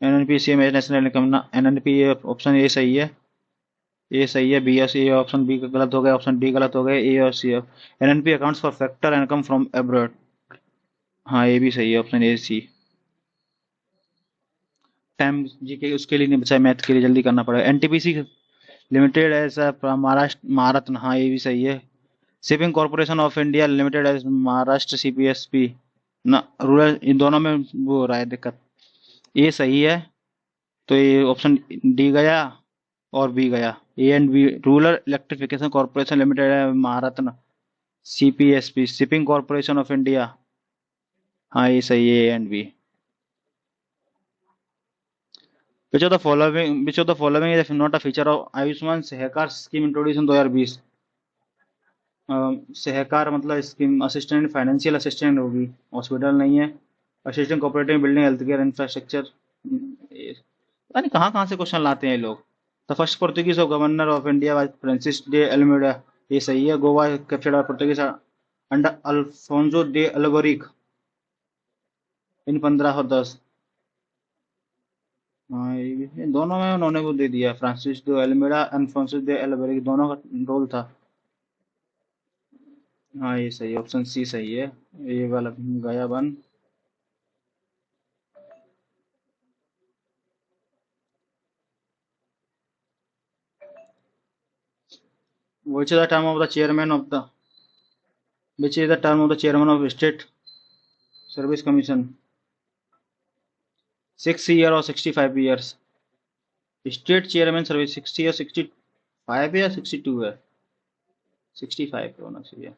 NNP same as national income ना. NNP ऑप्शन ए सही है. ए सही है. बी और सी ऑप्शन बी गलत हो गया. Option D गलत हो गए. ए और सी. NNP accounts for factor income from abroad. हाँ ये भी सही है. Option A C. टाइम जी के उसके लिए नहीं बचा, मैथ के लिए जल्दी करना पड़ेगा. एनटीपीसी लिमिटेड ऐसा महाराष्ट्र महारत्न. हाँ ये भी सही है. Shipping corporation of India limited as Maharashtra CPSP ना. रूरल इन दोनों में वो हो रहा है दिक्कत. ये सही है तो ये ऑप्शन डी गया और बी गया. A and B. Rural electrification corporation limited है Maharatna. CPSP shipping corporation of India. हाँ ये सही है. A and B. Which of the following is not a feature of Ayushman Sahakar scheme introduce 2020. Sahakar मतलब स्कीम असिस्टेंट फाइनेंशियल असिस्टेंट होगी. Hospital नहीं है. Assistant cooperative building health care infrastructure. पता नहीं कहाँ कहाँ से क्वेश्चन लाते हैं ये लोग. The first Portuguese of governor of India Francis de Almeida. ये सही है. Goa captured by Portuguese under Alfonso de अल्वरिक इन 1510. हाँ ये दोनों में उन्होंने वो दे दिया. Francis de Almeida and Francis de अल्वरिक दोनों का रोल था. हाँ ये सही है. ऑप्शन सी सही है. ये वाला गया बन. Which is the term of the chairman of the which is the term of the chairman of State Service Commission? 6 year or 65 years? State chairman service 60 or 65 या 62 है. 65 होना चाहिए.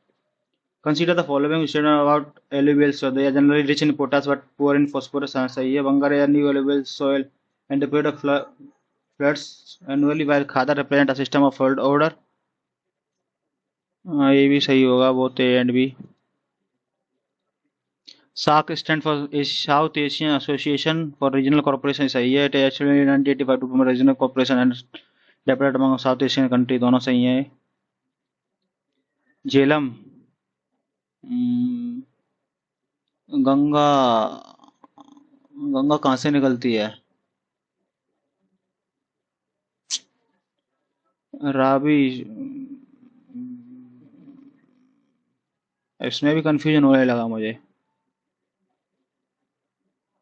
Consider the following statement about alluvial soil. They are generally rich in potash but poor in phosphorus. सही है. Vangar are new alluvial soil and the period of floods annually while Khadar represent a system of flood order. ये भी सही होगा. Both A and B. साक stand for South Asian Association for Regional Corporation. सही है. It actually 1985 to regional corporation and developed among South Asian country. दोनों सही है. झेलम गंगा. गंगा कहाँ से निकलती है? रावी. इसमें भी कंफ्यूजन होने लगा मुझे.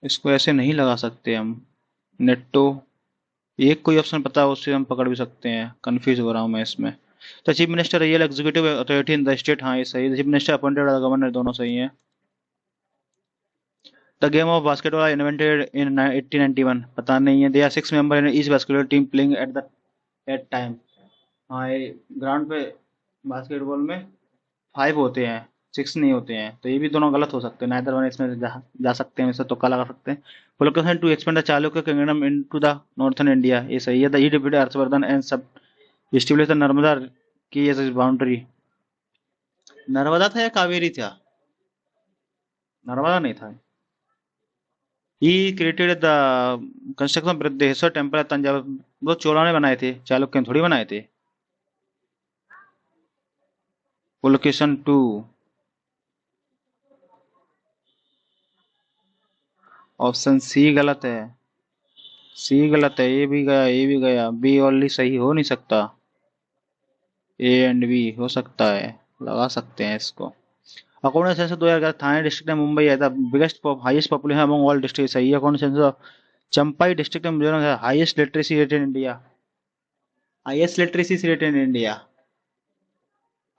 इसको ऐसे नहीं लगा सकते हम. नेटो एक कोई ऑप्शन पता है उससे हम पकड़ भी सकते हैं. कंफ्यूज हो रहा हूँ मैं इसमें. तो chief minister real executive authority in the state. हाँ ये सही है. Chief minister appointed governor. दोनों सही है. The game of basketball invented in 1891. पता नहीं है. They are 6 member in each basketball team playing at time. हाँ ये ग्राउंड पे बास्केटबॉल में 5 होते हैं, 6 नहीं होते हैं. तो ये भी दोनों गलत हो सकते हैं. नाइदर वन इसमें जा सकते हैं. इससे तुक्का लगा सकते हैं. Location to expand the Chalukya kingdom into the northern India. ये सही है. The E deputed Harshavardhan and सब एस्टेब्लिश द नर्मदा की एज बाउंड्री. नर्मदा था या कावेरी था? नर्मदा नहीं था. He created the construction Brihadeeswara temple at Thanjavur. वो चोला ने बनाए थे. चालुक्य ने थोड़ी बनाए थे. लोकेशन 2. ऑप्शन सी गलत है. सी गलत है. ए भी गया. ए भी गया. बी ओनली सही हो नहीं सकता. ए एंड बी हो सकता है. लगा सकते हैं इसको. अकॉर्डिंग सेंसस 2011 थाने डिस्ट्रिक्ट में मुंबई है the biggest highest population among all district. सही है. अकॉर्डिंग सेंसस चंपाई डिस्ट्रिक्ट में मिजोरम है highest literacy rate in India. Highest literacy rate in India.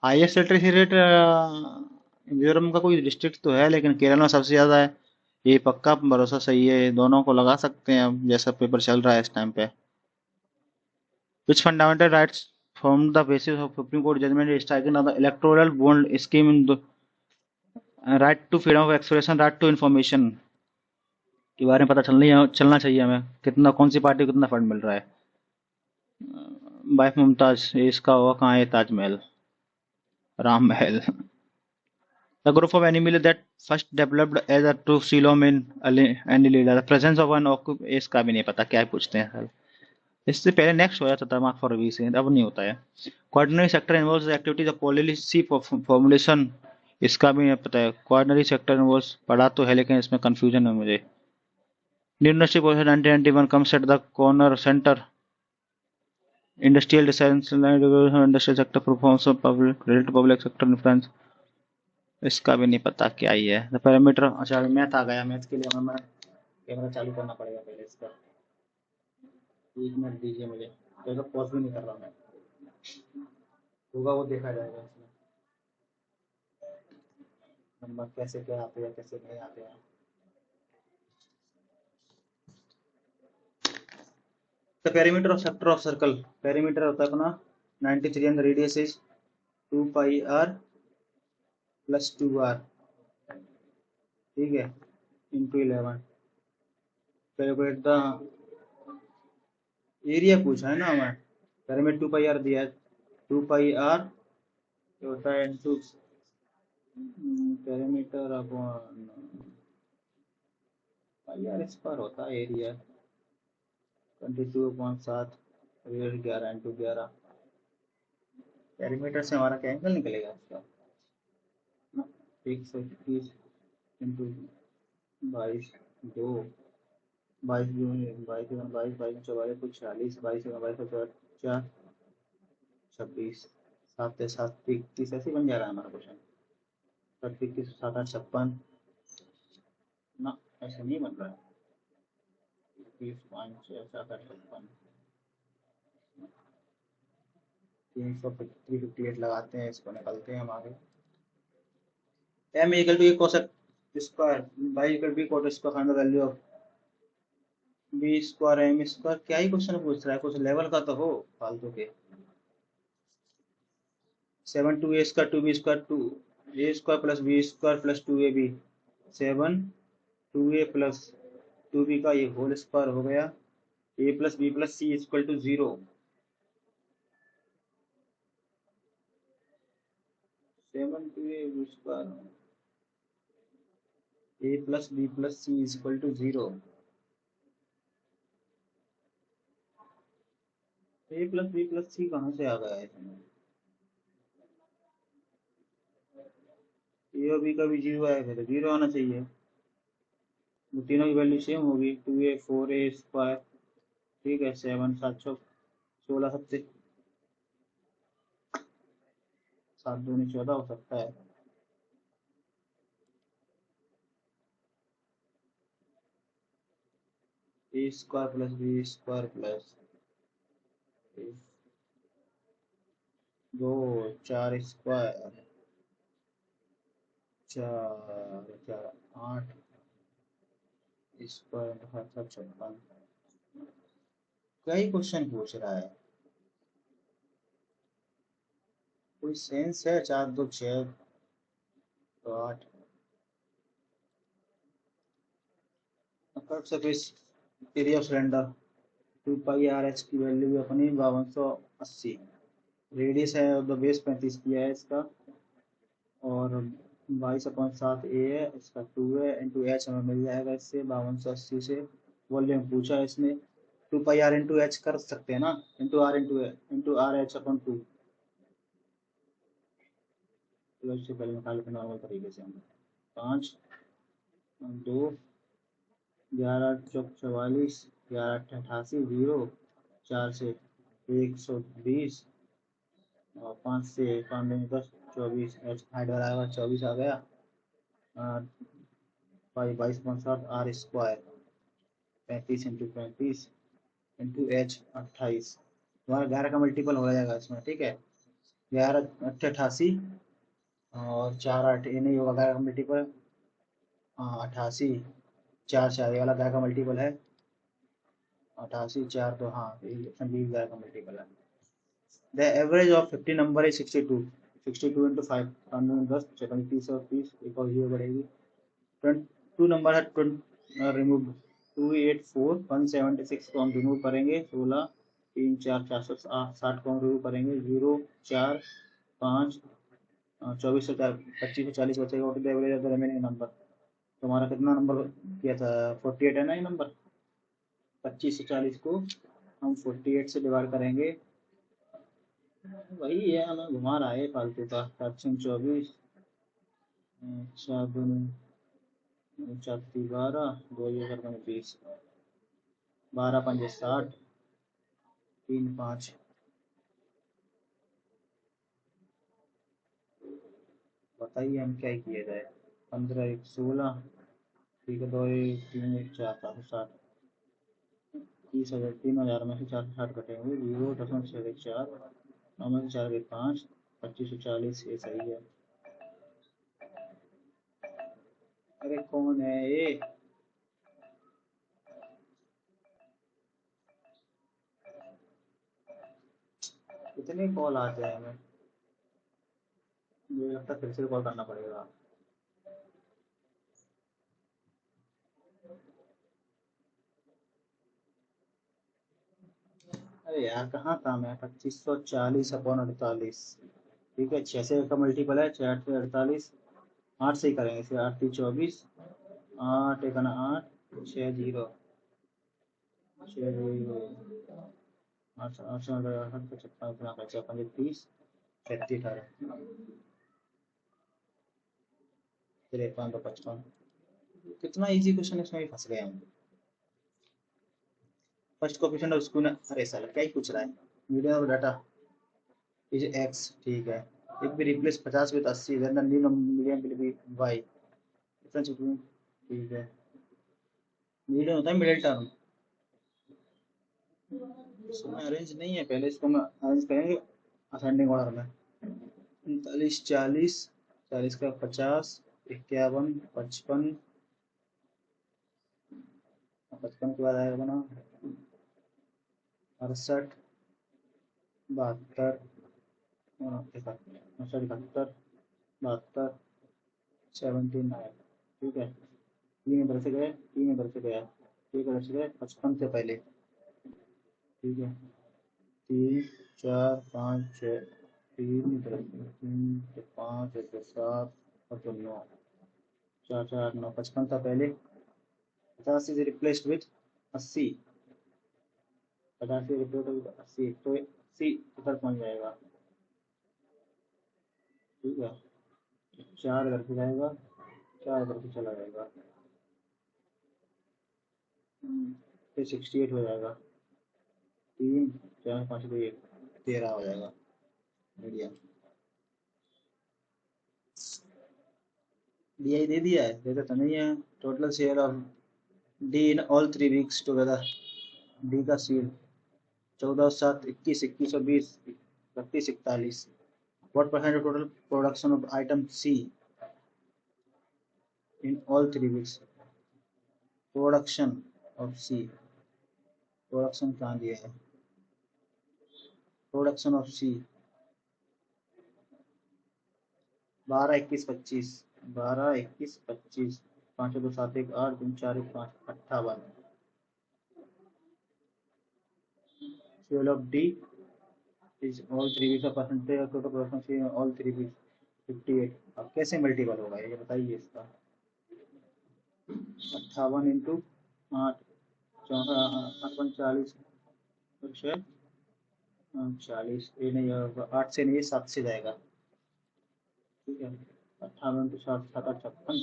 Highest literacy rate Mizoram का कोई डिस्ट्रिक्ट तो है लेकिन केरल में सबसे ज्यादा है. ये पक्का भरोसा सही है. दोनों को लगा सकते हैं हम जैसा पेपर चल रहा है इस टाइम पे. Which fundamental rights form the basis of Supreme Court judgment striking the electoral bond scheme in right to freedom of expression, right to information के बारे में पता चलना चाहिए हमें कितना कौन सी पार्टी को कितना फंड मिल रहा है. वाइफ मुमताज इसका हुआ कहाँ है? ताजमहल, राम महल. The group of animals that first developed as a true coelom in Annelida. The presence of an इसका भी नहीं पता क्या पूछते हैं सर. इससे पहले नेक्स्ट हो जाता था मार्क फॉर रिवीजन, अब नहीं होता है। Quaternary sector involves activities of policy formulation, इसका भी नहीं पता है। कोऑर्डिनरी सेक्टर इन्वॉल्व्स पढ़ा तो है लेकिन इसमें कंफ्यूजन है मुझे। Leadership of 1991 comes at the corner center. Industrial design, industrial sector performance of public related to public sector influence, इसका भी नहीं पता क्या ही है। द पैरामीटर, अच्छा मैथ आ गया, मैथ के लिए हमें कैमरा चालू करना पड़ेगा पहले इसका। एक मिनट दीजिए मुझे, तो पॉज भी नहीं कर रहा मैं, होगा वो देखा जाएगा इसमें नंबर कैसे क्या आते हैं कैसे नहीं आते हैं। The perimeter of sector of circle, perimeter होता है अपना 93 and radius is 2 pi R plus 2 R, ठीक है, इंटू 11। कैलकुलेट द एरिया पूछा है ना हमें, पेरीमीटर 2 पाई आर दिया है, 2 पाई आर होता है into perimeter upon pi R square होता है एरिया, 22/7 रेडियस 11 इंटू 11। पेरीमीटर से हमारा क्या एंगल निकलेगा इसका, 121 इंटू 22, 2 22 22 22 22 44 कुछ 46 22 22 4 26 7 7 31 ऐसे बन जा रहा है हमारा क्वेश्चन। 7 21 7 8 56 ना, ऐसे नहीं बन रहा है। 21 5 6 7 8 56 358 लगाते हैं, इसको निकलते हैं हम आगे। m equal to a cosec square y equal to b cot square, find the value of b square m square. क्या ही क्वेश्चन पूछ रहा है, कुछ लेवल का तो हो फालतू के। 7 2a square 2b square 2 a square plus b square plus 2ab, 7 2a plus 2b का ये होल स्क्वायर हो गया, a plus b plus c equal to 0, 7 2a square a plus b plus c equal to 0, a plus b plus c कहाँ से आ गया है इसमें, ए और बी का भी 0 आएगा तो 0 आना चाहिए, वो तीनों की वैल्यू सेम होगी। 2a 4a स्क्वायर, ठीक है, 7 7 16 सबसे 7 दूनी 14 हो सकता है। A square plus B square plus 2 4 square 4 4 8 square 56। कई क्वेश्चन पूछ रहा है, कोई सेंस है? 4 2 6 तो 8। Curve surface area of cylinder 2 pi R H की वैल्यू अपनी 5280, रेडियस है द बेस 35 किया है इसका, और 22/7 ए है, इसका 2 है इंटू एच हमें मिल जाएगा इससे 5280 से। वॉल्यूम पूछा है इसमें, 2 पाई आर इंटू एच कर सकते हैं ना, इंटू आर एच अपन 2, तो इससे पहले निकाल के नॉर्मल तरीके से हम 5 2 11 चौक 44 11 88 0 4 से 120 और 5 से 5 में 10 24 एच हाइट बराबर 24 आ गया, 22/7 R square 35 into 35 into H 28, तुम्हारा 11 का मल्टीपल हो जाएगा इसमें, ठीक है, 11 88 और 4 8 ये नहीं होगा, 11 का मल्टीपल 88 4 4 ये वाला 11 का मल्टीपल है 88 4, तो हाँ इसमें 20 11 का मल्टीपल है। द एवरेज ऑफ 50 नंबर है 62, 62 इंटू 5 10 30 और 30, एक और 0 बढ़ेगी। 2 नंबर है रिमूव 284 176 को हम रिमूव करेंगे, 16 3 4 460 को हम रिमूव करेंगे, 0 4 5 24 25 40 बचेगा। What is the average of the remaining number, तुम्हारा कितना नंबर किया था 48 है ना ये नंबर, 25 से 40 को हम 48 से डिवाइड करेंगे, वही है हमें घुमा रहा है फालतू का। 724 चार दूनी 12, 2020, 12×5 = 60, 3×5 बताइए हम क्या किया जाए। 15×1 = 16, ठीक है, 2×1 = 3×1 = 4, 30,000, 3,000 में से 460 कटेंगे, 0.614, 9 में से 4×5, 2540, ये सही है। अरे कौन है ये? कितने कॉल आते हैं हमें, मुझे लगता है फिर से कॉल करना पड़ेगा। अरे यार कहाँ काम है, 2540/48, ठीक है। 6 से का मल्टीपल है, 6 8 से 48, 8 से ही करेंगे फिर, 8×3 = 24, 8×1 = 8, 6 0, 6 0, 8 8 56, 30, 36 18, 53 कितना इजी क्वेश्चन है, इसमें भी फंस गए हम। फर्स्ट कोफिशिएंट ऑफ स्कूल, अरे साला क्या ही पूछ रहा है। Medium of data is X, ठीक है। If we replace 50 with 80, then the new medium will be Y, difference between, ठीक है। मीडियम होता है मिडिल टर्म, इसमें अरेंज नहीं है, पहले इसको हम अरेंज करेंगे असेंडिंग ऑर्डर में। 39 40, 40 का 50, 51 55, 55 के बाद आएगा ना 68 72, 71 71 72, 79, ठीक है। तीन इधर से गए, तीन इधर से गया, एक इधर से गए 55 से पहले, ठीक है। 3 4 5 6, 3 इधर से, 3 से 5, 1 से 7 और 2 9, 4 4 8 9, 55 था पहले। 50 इज रिप्लेस्ड विथ 80, 50 से रिप्लेस विथ 80, तो 80 इधर पहुंच जाएगा, ठीक है। 4 इधर से जाएगा, 4 इधर से चला जाएगा, फिर 68 हो जाएगा, 3 4 5 2 1, 13 हो जाएगा मीडियम। DI दे दिया है, देखा तो नहीं है। Total share of D in all 3 weeks together, D का शेयर 14 7 21 21 और 20 31 41। What percent of total production of item C in all 3 weeks, production of C, production कहाँ दिया है, production of C 12 21 25, 12 21 25, 5 2 7 1 8 3 4 1 5, 58। Share of D is all 3 weeks of percentage of total production C in all 3 weeks, 58। अब कैसे multiple होगा ये बताइए इसका। 58 into 8, 40, 40, ये नहीं होगा, 8 से नहीं 7 से जाएगा, ठीक है। 58 इंटू 7, 7 8 56,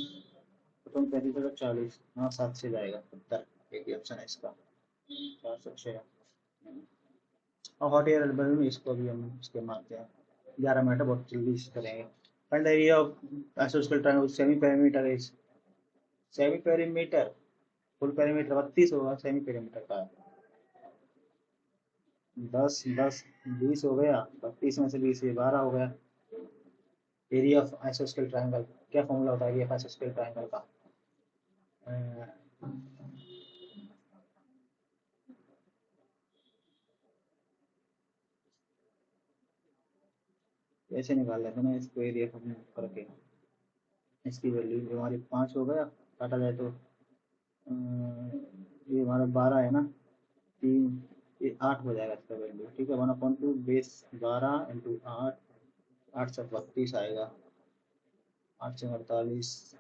तो 35 40, हाँ 7 से जाएगा 70, एक ही ऑप्शन है इसका, 406। और हॉट एयर बलून में इसको भी हम इसके मारते हैं, 11 मिनट बहुत जल्दी से करेंगे। फाइंड द एरिया ऑफ आइसोस्केल triangle semi perimeter is, semi perimeter, full perimeter 32 होगा, सेमी पेरीमीटर का 10 10 20 हो गया, 32 में से 20 ये 12 हो गया। एरिया ऑफ आइसोस्केल ट्रायंगल, क्या फॉर्मूला होता है एरिया ऑफ आइसोस्केल ट्रायंगल का? ऐसे निकाल लेते हैं ना इसको, एरिया करके इसकी वैल्यू जो हमारी 5 हो गया, काटा जाए तो ये हमारा 12 है ना, 3 ये 8 हो जाएगा इसका वैल्यू, ठीक है। 1/2 बेस 12 इंटू 8, 8 से 32 आएगा, 8 से 48,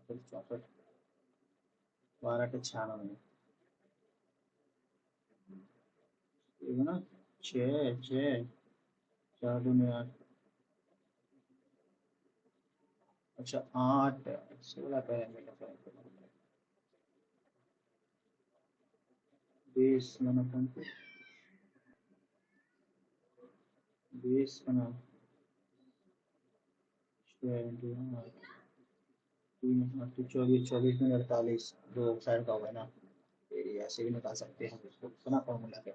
64, 12 के 96, ठीक है ना। 6 6 4 2 8। अच्छा 8 16 पैरामीटर 20 मैंने 20 बना 24 24 में 48 दो साइड का होगा ना। एरिया ऐसे भी निकाल सकते हैं इसको बना फॉर्मूला के।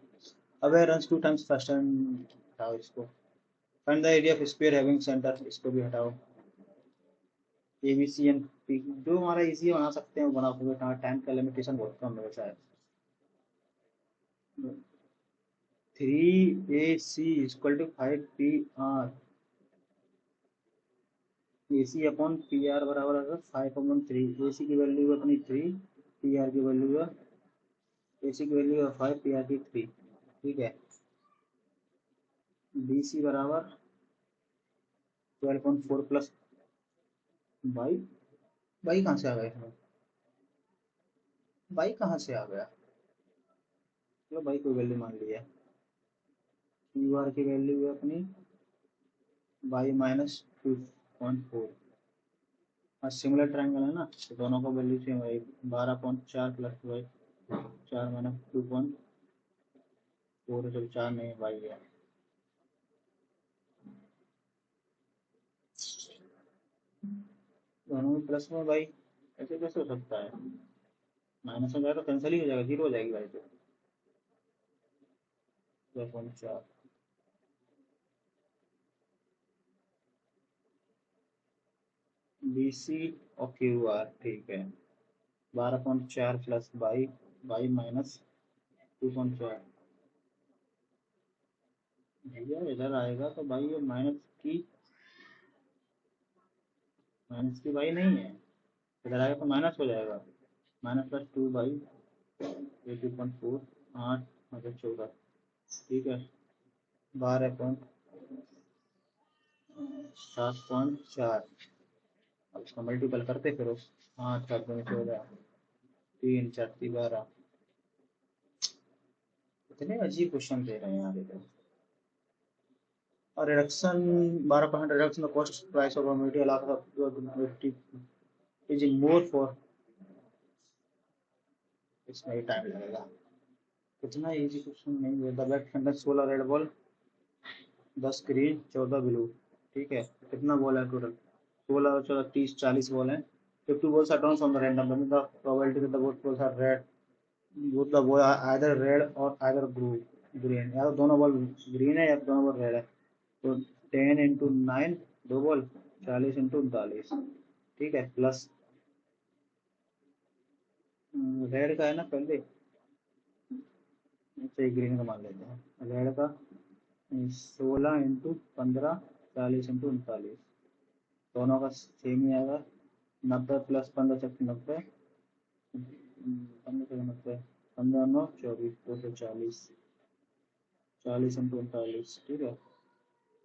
अब रन 2 टाइम्स फर्स्ट टाइम हटाओ इसको। Find the area of square having center, इसको भी हटाओ। A B C and P जो हमारा इजी बना सकते हैं वो बना सकते हैं। टाइम का लिमिटेशन बहुत कम है शायद। 3 AC = 5 PR। AC upon PR बराबर है 5/3। AC की वैल्यू है अपनी 3, PR की वैल्यू है AC की वैल्यू है 5, PR की 3। ठीक है। BC बराबर 12.4 प्लस बाई। बाई कहाँ से आ गया इसमें? बाई कहाँ से आ गया? चलो बाई कोई वैल्यू मान लिया। QR की वैल्यू है अपनी बाई -2.4। और सिमिलर ट्रायंगल है ना, तो दोनों का वैल्यू सेम है। 12.4 प्लस बाई 4 -2.4, जब 4 नहीं बाई है। दोनों में प्लस में बाई, ऐसे कैसे हो सकता है? माइनस में जाएगा तो कैंसिल ही हो जाएगा, 0 हो जाएगी बाई तो। 2.4 BC और QR। ठीक है। 12.4 प्लस बाई बाई -2.4। भैया इधर आएगा तो भाई ये माइनस की बाई नहीं है। इधर आएगा तो माइनस हो जाएगा। -2 बाई 2.4। 8 14। ठीक है। 12.7.4। अब इसका मल्टीपल करते फिर 8 7 14, 3 4 12। इतने अजीब क्वेश्चन दे रहे हैं यहाँ पे। और reduction 12% reduction the cost price of material is more for. इसमें ही टाइम लगेगा। कितना इजी क्वेश्चन नहीं है। The bat contain 16 red ball, 10 green, 14 blue. ठीक है। कितना बॉल है टोटल? 16 और 14 30 40 बॉल है। 50 balls are drawn from the random number, the probability that the both balls are red, both the ball are either red or either green। या तो दोनों ball green है या दोनों बॉल रेड है। तो 10 × 9 दो बॉल 40 × 39। ठीक है। प्लस रेड का है ना पहले, तो ग्रीन का मान लेते हैं। रेड का 16 × 15 40 × 39। दोनों का सेम ही आएगा। 90 प्लस 15 90। 15 15 9 24 240। 40 × 39। ठीक है।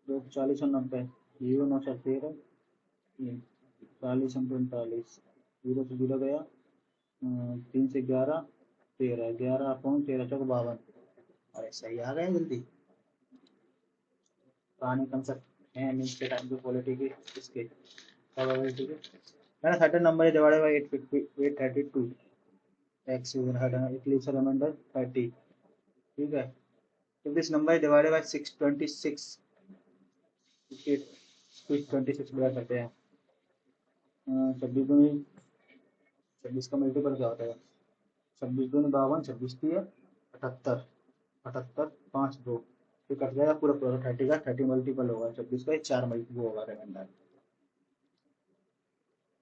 240 और 90 0 9 7 13। 40 × 39। 0 से 0 गया। 3 से 11 13। 11/13 = 52। अरे सही आ गया जल्दी। कहानी कंसेप्ट है मीन्स के टाइम की क्वालिटी की इसके प्रोबेबिलिटी के। मैंने third number divided by 832 x it leaves a remainder 30। ठीक है। तो this number divided by 626। 626 divide करते हैं। 26 दूनी 26 का मल्टीपल क्या होता है? 26 दूनी 52, 26 3 78। 78 5 2। तो कट जाएगा पूरा पूरा 30 का 30 मल्टीपल होगा 26 का 4 मल्टीपल होगा remainder.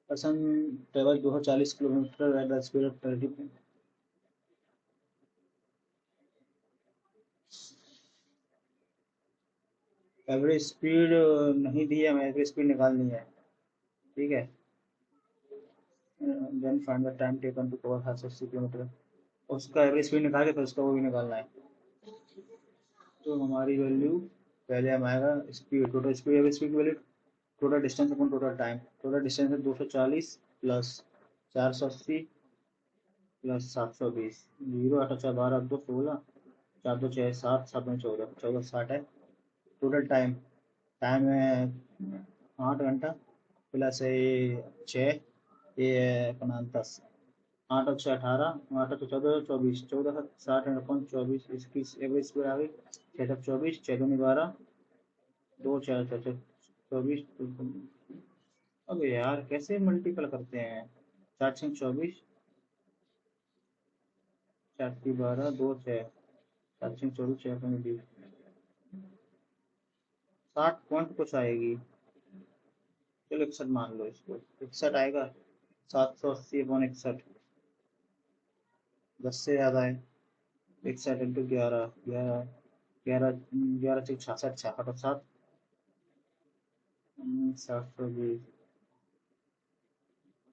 Person travel 240 kilometer at the speed of 30। Average speed नहीं दी है, हमें एवरेज स्पीड निकालनी है। ठीक है। Then find the time taken to cover 160 kilometer. उसका एवरेज स्पीड निकाल के फिर उसका वो भी निकालना है। तो हमारी वैल्यू पहले हम आएगा speed, total speed average speed की value total distance upon total time. Total distance है 240 प्लस 480 प्लस 720। 0 8 4 12 2 16 चार दो छः सात, सात में चौदह, चौदह साठ है। टोटल टाइम, टाइम है 8 घंटा प्लस ये 6, ये है अपना 10। 8 और 6 18, 8 और 14 24, 14 60 अपन 24, इसकी एवरेज स्पीड आ गई 6 24, 6 दूनी 12, 2 4 4 24। अबे यार कैसे मल्टीपल करते हैं, 4 6 24, 4 की 12, 2 6, 4 6 24, 6 पंजे 20, 60 पॉइंट कुछ आएगी। चलो 61 मान लो इसको, 61 आएगा। 780/61, 10 से ज़्यादा है। 61 इंटू 11, 11, 11, 11 से 66, 66 और 7, 720।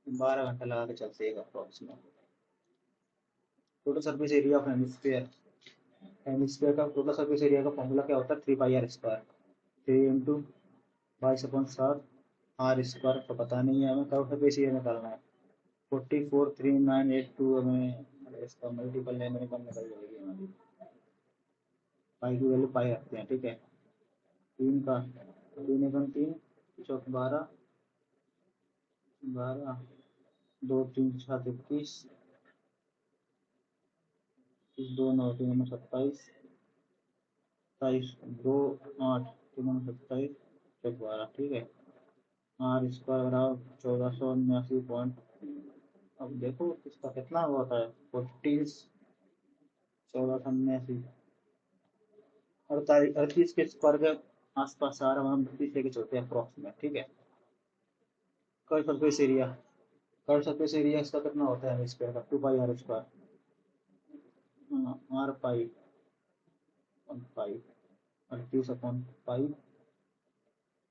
12 घंटा लगा के चलते एक approximate. Total surface area of hemisphere, hemisphere का टोटल सरफेस एरिया का फॉर्मूला क्या होता है, 3 πr²। 3 इंटू 22/7 आर स्क्वायर का पता नहीं है हमें, कर्व सरफेस एरिया निकालना है। 443982 हमें, इसका मल्टीपल लेने का निकल जाएगी हमारी। पाई की वैल्यू पाई रखते हैं, ठीक है। 3 का 3 एकम 3, चौक 12, 12, 2 3 7 21, 2 9 3 27, 27 2 8 3 27, चौक 12, ठीक है। आर स्क्वायर बराबर 1479 अब देखो इसका कितना होता है, 40, 1479, 38 के स्क्वायर के आसपास आ रहा है, हम 30 लेके चलते हैं अप्रोक्सीमेट, ठीक है। Curve surface area, curve surface area इसका कितना होता है स्क्वायर का, 2 πr²। आर पाई 1 पाई, 38/पाई,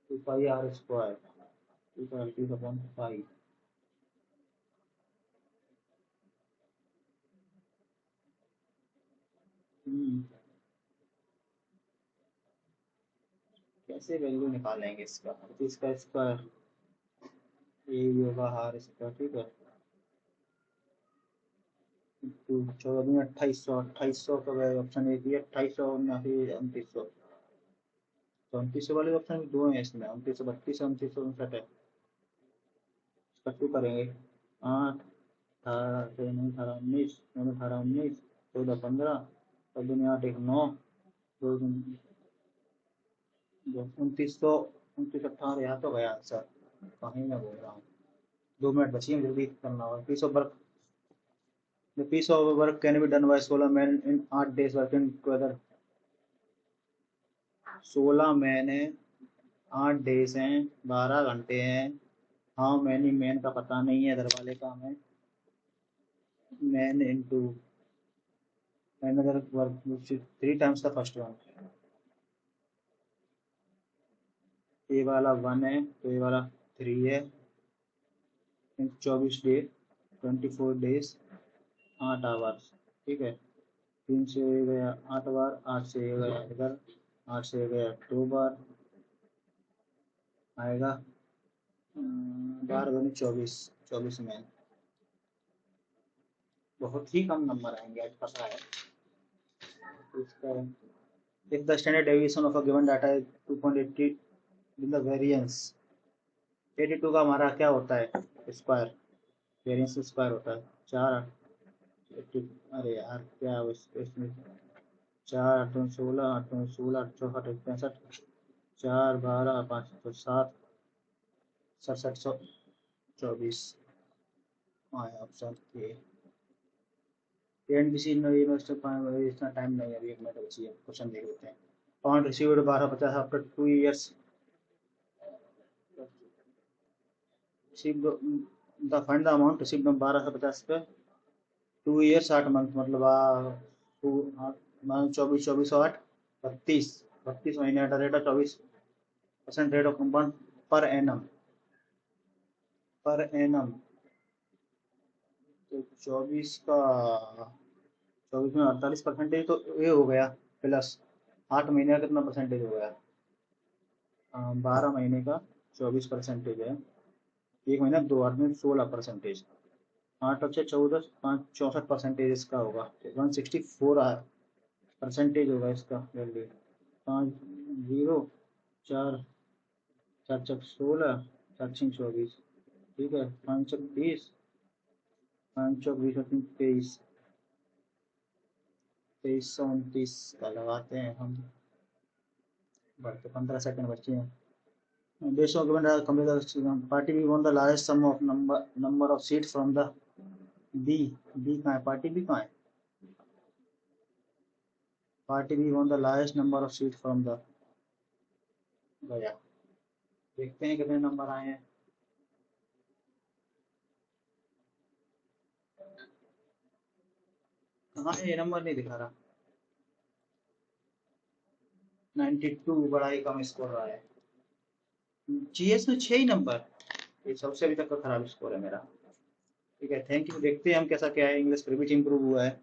2 πr², 38/पाई। कैसे वैल्यू निकालेंगे इसका, 38 का स्क्वायर, ये भी होगा हार इसका, ठीक है। 14 में 2800, 2800 का ऑप्शन ए दिया, 2800 उन्नासी 2900, तो 2900 वाले ऑप्शन भी दो हैं इसमें, 2900 32, 2959 है। इसका टू करेंगे, 8 18 18 19, 18 19, 14 15, और दुनिया 8 1 9, 2 2900, 2918, यहाँ तो गया आंसर, कहीं मैं बोल रहा हूँ। 2 मिनट बची है, जल्दी करना होगा। Piece of work, the piece of work can be done by 16 men in 8 days working together। 16 man है, 8 डेज हैं, 12 घंटे हैं। हाउ मैनी मैन का पता नहीं है, इधर वाले का हमें। Man into another work, 3 times का फर्स्ट वन। ये वाला 1 है तो ये वाला 3 है। 24 डे, 24 डेज, 8 आवर्स, ठीक है। 3 से ये गया 8 बार, 8 से ये गया इधर, 8 से ये गया 2 बार, आएगा 12 दूनी 24, 24 में। बहुत ही कम नंबर आएंगे आज, पता है। तो इसका, if the standard deviation of a given data is 2.80, then the variance 82 का हमारा क्या होता है स्क्वायर, वेरिएंस स्क्वायर होता है 4, 80, अरे यार क्या इसमें 4 8 16, 8 16, 8 64 65, 4 12 5 तो 7, 6724 आया ऑप्शन ए। एनबीसी इतना टाइम नहीं है, अभी 1 मिनट बची है, क्वेश्चन देख लेते हैं। Amount received 1250 after 2 years, the fund the amount received 1250 पे 2 years 8 मंथ, मतलब 24 24 8 32, 32 महीने at the rate of 24% rate of compound per annum, per annum. तो 24 का 24 में 48%, तो ये हो गया, प्लस 8 महीने का कितना परसेंटेज हो गया, 12 महीने का 24% है। 1 महीना 2 8 में 16%, 8 और 6 14, 5 64% इसका होगा, 164 परसेंटेज होगा इसका वैल्यू 5 0 4 4 चक 16 4 6 24। ठीक है, 5 चक 20, 5 चौक 20 और 23, 2329 का लगाते हैं हम। बढ़ते 15 सेकंड बचे हैं। Based on given complete party B won the largest sum of number of seats from the B कहाँ है, पार्टी बी कहाँ है? Party B won the largest number of seats from the गया। देखते हैं कितने नंबर आए हैं। कहाँ है ये नंबर, नहीं दिखा रहा। 92, बड़ा ही कम स्कोर रहा है। जीएस में 6 ही नंबर, ये सबसे अभी तक का खराब स्कोर है मेरा। ठीक है, थैंक यू। देखते हैं हम कैसा क्या है, इंग्लिश फिर भी इम्प्रूव हुआ है।